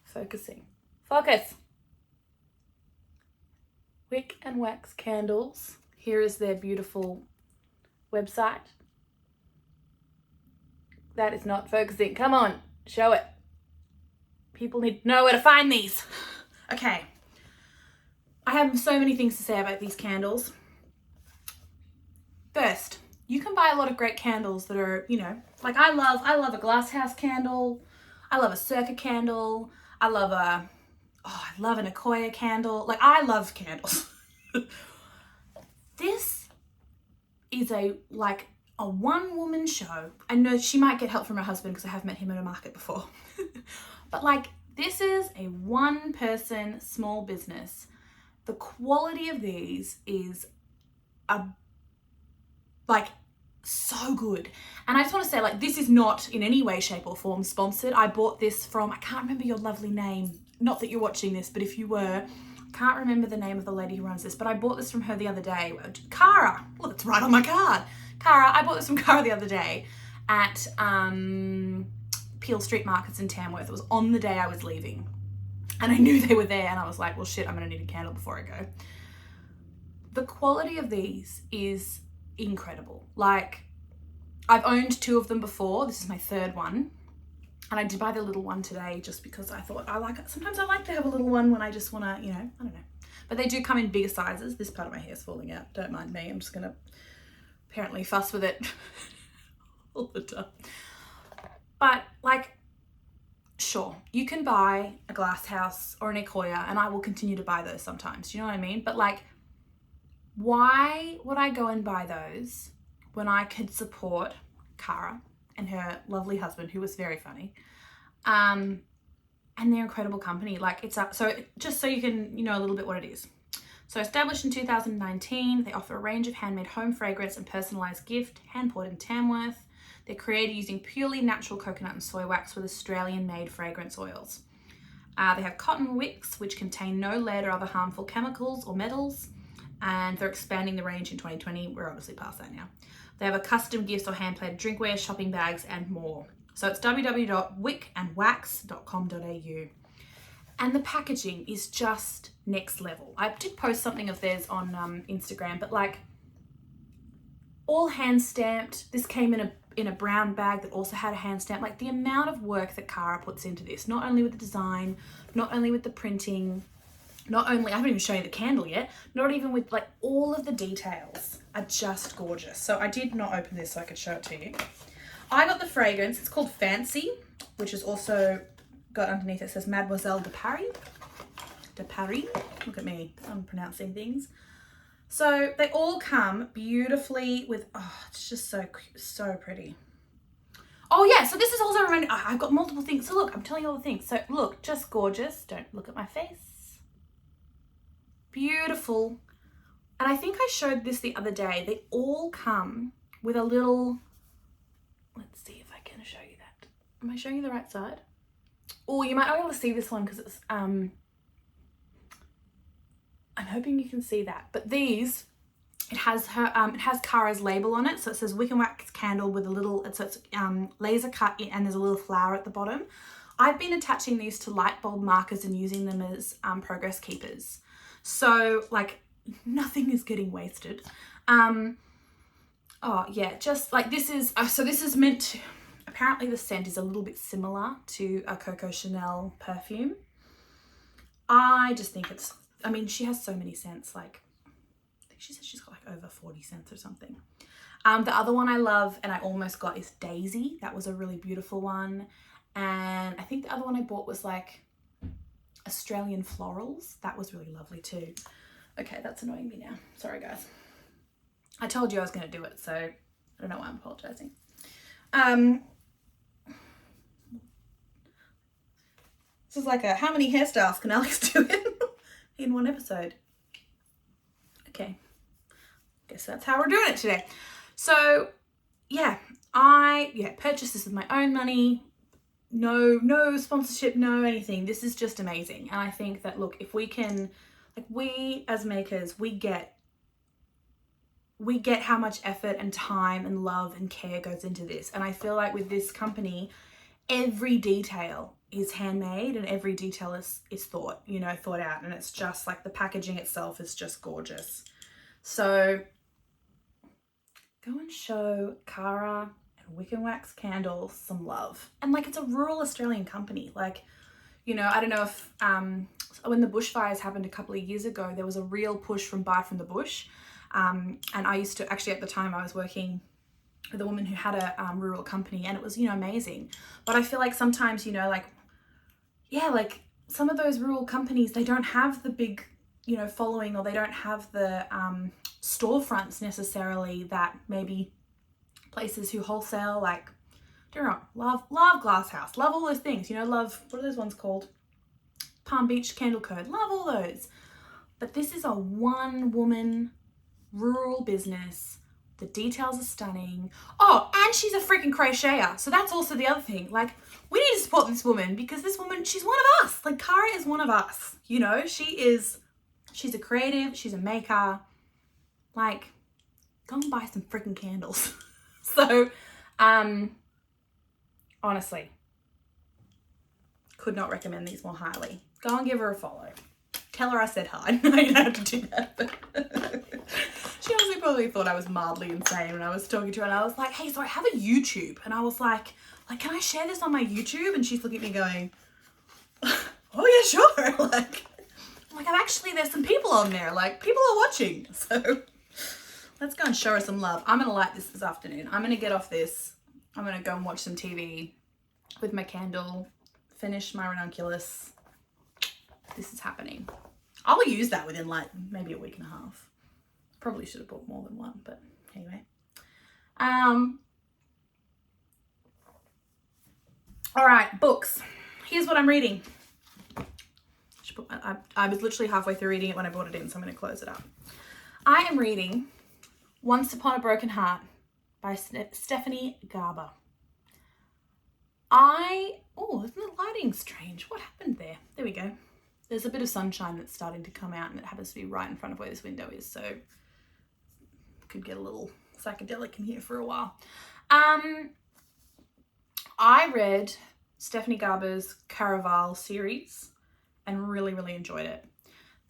focusing? Focus. Wick and wax candles. Here is their beautiful website. That is not focusing. Come on, show it. People need to know where to find these. Okay. I have so many things to say about these candles. First, you can buy a lot of great candles that are, you know, like I love a glasshouse candle. I love a circa candle. I love an Akoya candle. Like, I love candles. This is a one-woman show. I know she might get help from her husband because I have met him at a market before. But like, this is a one-person small business. The quality of these is so good. And I just want to say, like, this is not in any way, shape or form sponsored. I bought this from, I can't remember your lovely name. Not that you're watching this, but if you were, I can't remember the name of the lady who runs this, but I bought this from her the other day. Cara, look, it's right on my card. Cara, I bought this from Cara the other day at Peel Street Markets in Tamworth. It was on the day I was leaving. And I knew they were there and I was like, well, shit, I'm gonna need a candle before I go. The quality of these is incredible. Like, I've owned 2 of them before. This is my 3rd one. And I did buy the little one today just because I thought sometimes I like to have a little one when I just wanna, you know, I don't know. But they do come in bigger sizes. This part of my hair is falling out. Don't mind me. I'm just gonna apparently fuss with it all the time. But like, sure, you can buy a glass house or an Akoya, and I will continue to buy those sometimes. Do you know what I mean? But like, why would I go and buy those when I could support Cara and her lovely husband, who was very funny, and their incredible company? Like, it's up. So just so you can, you know, a little bit what it is. So established in 2019, they offer a range of handmade home fragrance and personalised gift, hand-poured in Tamworth. They're created using purely natural coconut and soy wax with Australian-made fragrance oils. They have cotton wicks, which contain no lead or other harmful chemicals or metals, and they're expanding the range in 2020. We're obviously past that now. They have a custom gifts or hand-plated drinkware, shopping bags, and more. So it's www.wickandwax.com.au. And the packaging is just next level. I did post something of theirs on Instagram, but like all hand stamped. This came in a brown bag that also had a hand stamp. Like the amount of work that Cara puts into this, not only with the design, not only with the printing, not only, I haven't even shown you the candle yet, not even with like all of the details are just gorgeous. So I did not open this so I could show it to you. I got the fragrance, it's called Fancy, which is also got underneath it says Mademoiselle de Paris. De Paris, look at me, I'm pronouncing things. So they all come beautifully with, oh, it's just so pretty. Oh yeah, so this is also reminding, I've got multiple things. So look, I'm telling you all the things. So look, just gorgeous. Don't look at my face. Beautiful. And I think I showed this the other day. They all come with a little, let's see if I can show you that. Am I showing you the right side? Oh, you might not be able to see this one because it's, I'm hoping you can see that. But these, it has Cara's label on it. So it says Wick and Wax candle with a little, so it's laser cut in, and there's a little flower at the bottom. I've been attaching these to light bulb markers and using them as progress keepers. So like nothing is getting wasted. Oh yeah, just like this is, so this is meant to, apparently the scent is a little bit similar to a Coco Chanel perfume. I just think it's, I mean, she has so many scents, like, I think she said she's got like over 40 scents or something. The other one I love and I almost got is Daisy. That was a really beautiful one. And I think the other one I bought was like Australian Florals. That was really lovely too. Okay, that's annoying me now. Sorry guys. I told you I was going to do it, so I don't know why I'm apologizing. This is like a, how many hairstyles can Alex do in one episode? Okay, guess that's how we're doing it today. So yeah, I purchased this with my own money. No sponsorship, no anything. This is just amazing. And I think that, look, if we can, like, we as makers, we get how much effort and time and love and care goes into this. And I feel like with this company, every detail is handmade and every detail is thought out, and it's just like the packaging itself is just gorgeous. So go and show Cara and Wick and Wax Candles some love. And like, it's a rural Australian company. Like, you know, I don't know if when the bushfires happened a couple of years ago, there was a real push from Buy from the Bush. And I used to, actually at the time I was working with a woman who had a rural company, and it was, you know, amazing. But I feel like sometimes, you know, like, yeah, like some of those rural companies, they don't have the big, you know, following, or they don't have the storefronts necessarily that maybe places who wholesale, like, don't know, love Glass House, love all those things, you know, love, what are those ones called? Palm Beach Candle Code, love all those. But this is a one woman rural business. The details are stunning. Oh, and she's a freaking crocheter. So that's also the other thing. Like, we need to support this woman, because this woman, she's one of us. Like, Cara is one of us. You know, she's a creative. She's a maker. Like, go and buy some freaking candles. So, honestly, could not recommend these more highly. Go and give her a follow. Tell her I said hi. No, you don't have to do that. But she honestly probably thought I was mildly insane when I was talking to her, and I was like, hey, so I have a YouTube. And I was like, can I share this on my YouTube? And she's looking at me going, oh yeah, sure. Like, I'm actually, there's some people on there. Like, people are watching. So let's go and show her some love. I'm going to light this afternoon. I'm going to get off this. I'm going to go and watch some TV with my candle, finish my ranunculus. This is happening. I'll use that within like maybe a week and a half. Probably should have bought more than one, but anyway. All right, books. Here's what I'm reading. I was literally halfway through reading it when I brought it in, so I'm going to close it up. I am reading Once Upon a Broken Heart by Stephanie Garber. Isn't the lighting strange? What happened there? There we go. There's a bit of sunshine that's starting to come out, and it happens to be right in front of where this window is, so could get a little psychedelic in here for a while. I read Stephanie Garber's Caraval series and really, really enjoyed it.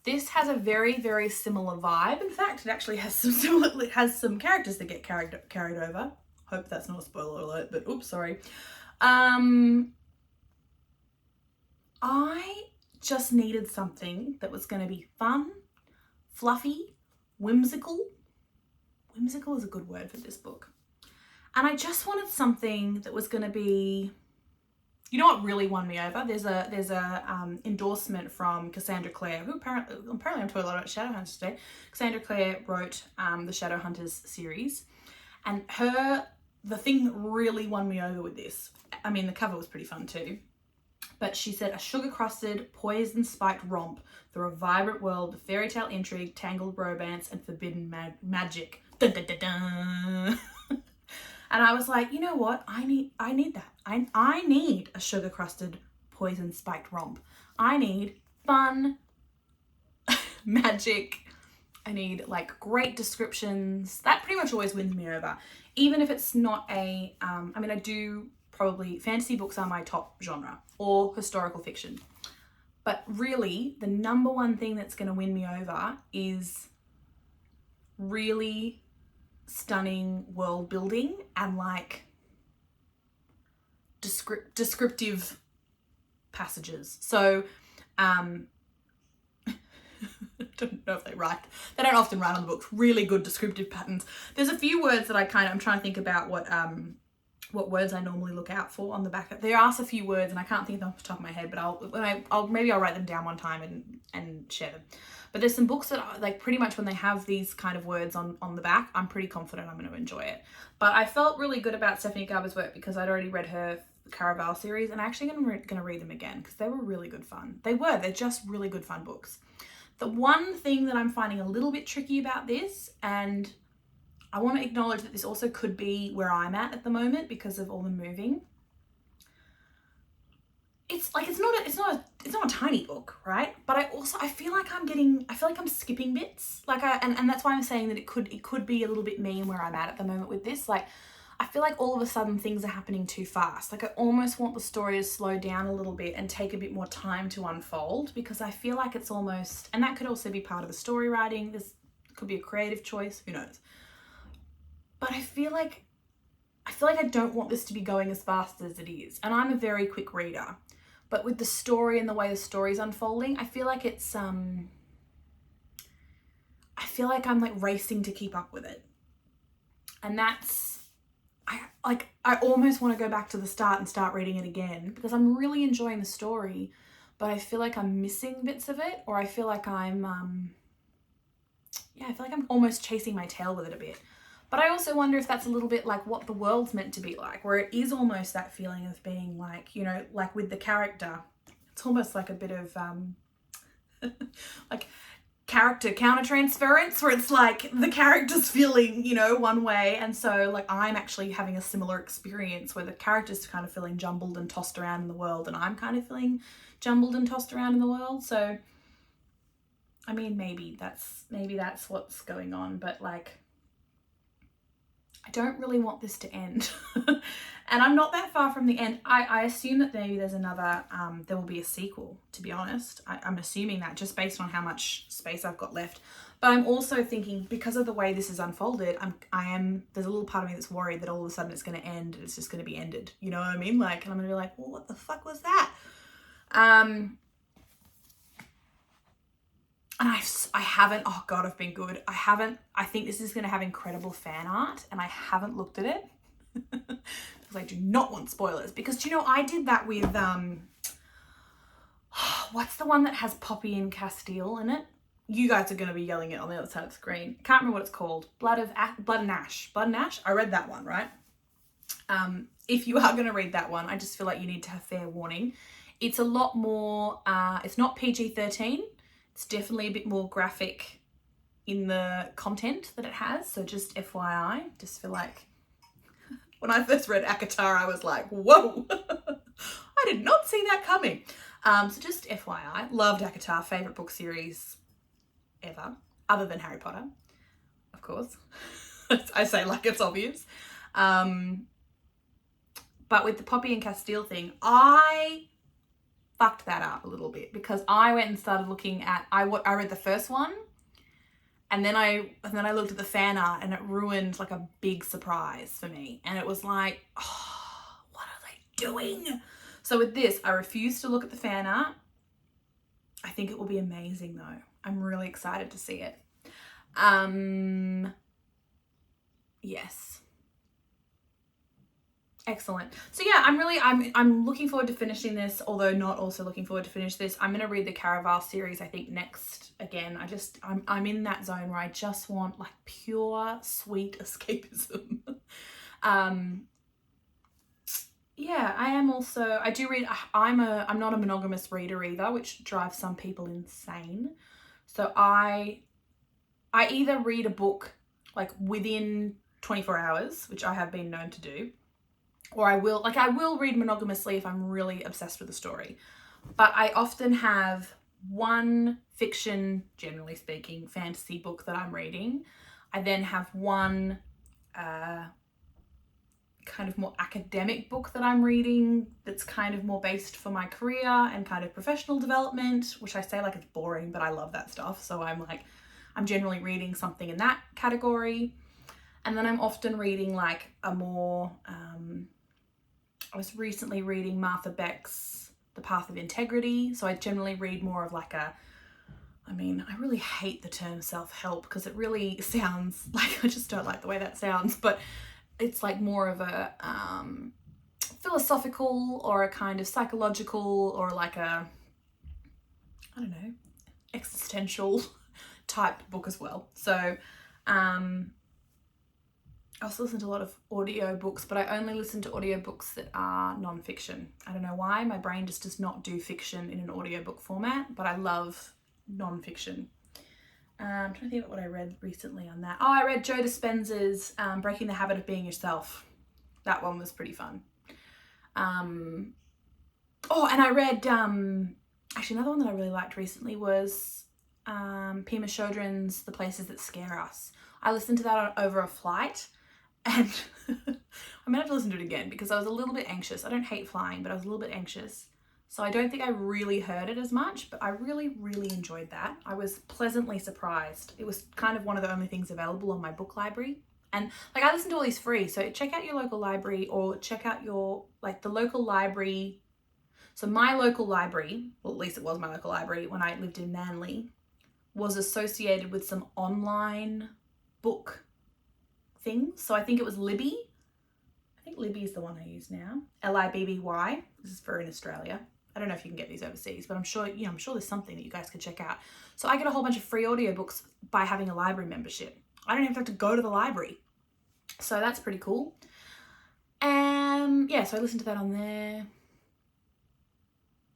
This has a very, very similar vibe. In fact, it actually has some characters that get carried over. Hope that's not a spoiler alert, but oops, sorry. I just needed something that was going to be fun, fluffy, whimsical. Whimsical is a good word for this book. And I just wanted something that was going to be, you know what really won me over? There's a endorsement from Cassandra Clare, who apparently I'm talking a lot about Shadowhunters today. Cassandra Clare wrote the Shadowhunters series, and the thing that really won me over with this, I mean, the cover was pretty fun too, but she said, a sugar-crusted, poison-spiked romp through a vibrant world of fairy tale intrigue, tangled romance, and forbidden magic. Dun, dun, dun, dun. And I was like, you know what? I need that. I need a sugar-crusted, poison-spiked romp. I need fun, magic. I need like great descriptions. That pretty much always wins me over. Even if it's not I do probably, fantasy books are my top genre, or historical fiction. But really, the number one thing that's going to win me over is really stunning world building and like descriptive passages. So I don't know if they don't often write on the books really good descriptive patterns. There's a few words that I'm trying to think about what words I normally look out for on the back. There are a few words and I can't think of them off the top of my head, but I'll write them down one time and share them. But there's some books that are, like, pretty much when they have these kind of words on the back, I'm pretty confident I'm going to enjoy it. But I felt really good about Stephanie Garber's work because I'd already read her Caraval series, and I'm actually going to read them again because they were really good fun. They're just really good fun books. The one thing that I'm finding a little bit tricky about this, and I want to acknowledge that this also could be where I'm at the moment because of all the moving. It's not a tiny book, right? But I feel like I'm skipping bits. And that's why I'm saying that it could be a little bit mean where I'm at the moment with this. Like, I feel like all of a sudden things are happening too fast. Like, I almost want the story to slow down a little bit and take a bit more time to unfold, because I feel like it's almost, and that could also be part of the story writing. This could be a creative choice, who knows? But I feel like I don't want this to be going as fast as it is. And I'm a very quick reader. But with the story and the way the story's unfolding, I feel like I'm like racing to keep up with it. And I almost want to go back to the start and start reading it again because I'm really enjoying the story, but I feel like I'm missing bits of it, or I feel like I'm almost chasing my tail with it a bit. But I also wonder if that's a little bit like what the world's meant to be like, where it is almost that feeling of being like, you know, like with the character, it's almost like a bit of like character countertransference, where it's like the character's feeling, you know, one way, and so like I'm actually having a similar experience where the character's kind of feeling jumbled and tossed around in the world, and I'm kind of feeling jumbled and tossed around in the world. So I mean, maybe that's what's going on, but like, I don't really want this to end. And I'm not that far from the end. I assume that maybe there's another, there will be a sequel, to be honest. I'm assuming that just based on how much space I've got left. But I'm also thinking, because of the way this is unfolded, there's a little part of me that's worried that all of a sudden it's going to end and it's just going to be ended. You know what I mean? Like, and I'm going to be like, well, what the fuck was that? And I haven't, oh God, I've been good. I think this is going to have incredible fan art, and I haven't looked at it because I do not want spoilers. Because, you know, I did that with, what's the one that has Poppy and Castile in it? You guys are going to be yelling it on the other side of the screen. Can't remember what it's called. Blood and Ash. Blood and Ash? I read that one, right? If you are going to read that one, I just feel like you need to have fair warning. It's a lot more, it's not PG-13. It's definitely a bit more graphic in the content that it has. So just FYI, just feel like when I first read ACOTAR, I was like, whoa, I did not see that coming. So just FYI, loved ACOTAR, favourite book series ever, other than Harry Potter, of course. I say like it's obvious. But with the Poppy and Castile thing, I fucked that up a little bit because I went and started looking at, I read the first one, and then I looked at the fan art, and it ruined like a big surprise for me. And it was like, oh, what are they doing? So with this, I refuse to look at the fan art. I think it will be amazing though. I'm really excited to see it. Yes. Excellent. So yeah, I'm looking forward to finishing this, although not also looking forward to finish this. I'm going to read the Caraval series, I think, next again. I'm in that zone where I just want like pure sweet escapism. Yeah, I do read, I'm not a monogamous reader either, which drives some people insane. So I either read a book like within 24 hours, which I have been known to do, or I will read monogamously if I'm really obsessed with the story. But I often have one fiction, generally speaking, fantasy book that I'm reading. I then have one kind of more academic book that I'm reading that's kind of more based for my career and kind of professional development, which I say like it's boring, but I love that stuff. So I'm generally reading something in that category. And then I'm often reading like a more, I was recently reading Martha Beck's The Path of Integrity. So I generally read more of like I really hate the term self-help because it really sounds like, I just don't like the way that sounds, but it's like more of a philosophical or a kind of psychological or like a, I don't know, existential type book as well. So I also listen to a lot of audio books, but I only listen to audiobooks that are non-fiction. I don't know why, my brain just does not do fiction in an audiobook format, but I love non-fiction. I'm trying to think about what I read recently on that. Oh, I read Joe Dispenza's Breaking the Habit of Being Yourself. That one was pretty fun. And I read, actually another one that I really liked recently was Pema Chodron's The Places That Scare Us. I listened to that over a flight, and I'm gonna have to listen to it again because I was a little bit anxious. I don't hate flying, but I was a little bit anxious. So I don't think I really heard it as much, but I really, really enjoyed that. I was pleasantly surprised. It was kind of one of the only things available on my book library. And like I listen to all these free, so check out your local library or check out your, like the local library. So my local library, well at least it was my local library when I lived in Manly, was associated with some online book things. So I think it was Libby. I think Libby is the one I use now. Libby. This is for in Australia. I don't know if you can get these overseas, but I'm sure there's something that you guys could check out. So I get a whole bunch of free audiobooks by having a library membership. I don't even have to go to the library. So that's pretty cool. Yeah, so I listened to that on there.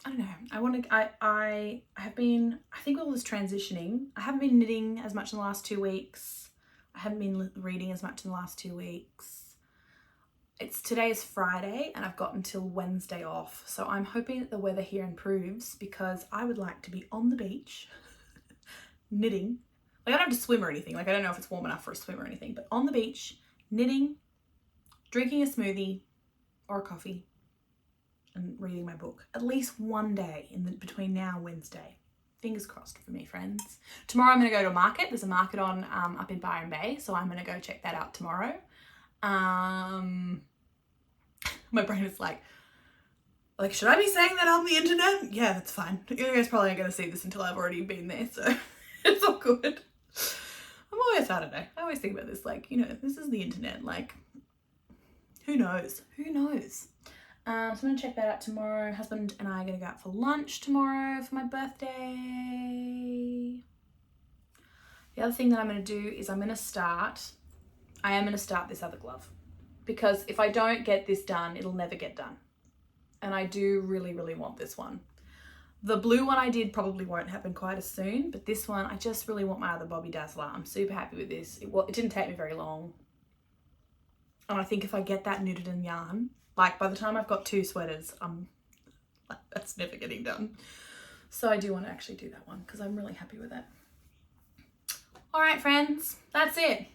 I don't know. I think with all this transitioning, I haven't been knitting as much in the last 2 weeks. I haven't been reading as much in the last 2 weeks. Today is Friday and I've got until Wednesday off. So I'm hoping that the weather here improves because I would like to be on the beach knitting. Like I don't have to swim or anything. Like I don't know if it's warm enough for a swim or anything, but on the beach, knitting, drinking a smoothie or a coffee and reading my book. At least one day between now and Wednesday. Fingers crossed for me, friends. Tomorrow I'm going to go to a market. There's a market on up in Byron Bay. So I'm going to go check that out tomorrow. My brain is like, should I be saying that on the internet? Yeah, that's fine. You guys probably aren't going to see this until I've already been there, so it's all good. I don't know. I always think about this, this is the internet, who knows? Who knows? So I'm going to check that out tomorrow. Husband and I are going to go out for lunch tomorrow for my birthday. The other thing that I'm going to do is I am going to start this other glove. Because if I don't get this done, it'll never get done. and I do really, really want this one. The blue one I did probably won't happen quite as soon, but this one, I just really want my other Bobby Dazzler. I'm super happy with this. It didn't take me very long. And I think if I get that knitted in yarn, like by the time I've got 2 sweaters, that's never getting done. So I do want to actually do that one because I'm really happy with it. All right, friends, that's it.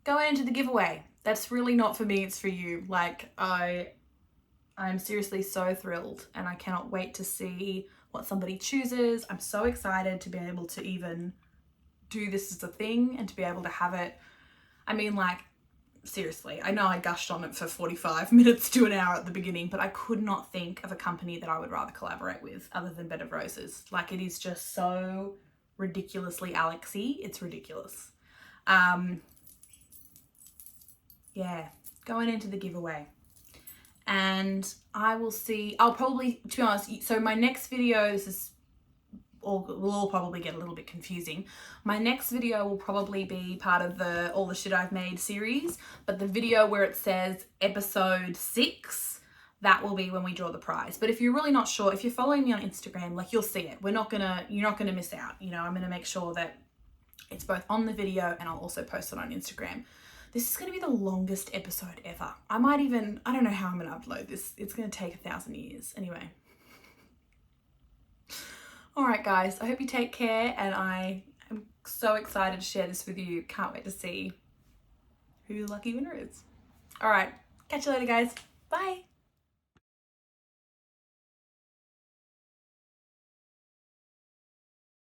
Going into the giveaway. That's really not for me, it's for you. Like, I'm seriously so thrilled and I cannot wait to see what somebody chooses. I'm so excited to be able to even do this as a thing and to be able to have it. I mean, like, seriously, I know I gushed on it for 45 minutes to an hour at the beginning, but I could not think of a company that I would rather collaborate with other than Bed of Roses. Like, it is just so ridiculously Alexy. It's ridiculous. Yeah, going into the giveaway. And I'll probably, to be honest, so my next video, will all probably get a little bit confusing. My next video will probably be part of the All the Shit I've Made series, but the video where it says episode 6, that will be when we draw the prize. But if you're really not sure, if you're following me on Instagram, like, you'll see it. You're not gonna miss out. You know, I'm gonna make sure that it's both on the video and I'll also post it on Instagram. This is going to be the longest episode ever. I don't know how I'm going to upload this. It's going to take 1,000 years. Anyway. All right, guys. I hope you take care, and I am so excited to share this with you. Can't wait to see who the lucky winner is. All right. Catch you later, guys. Bye.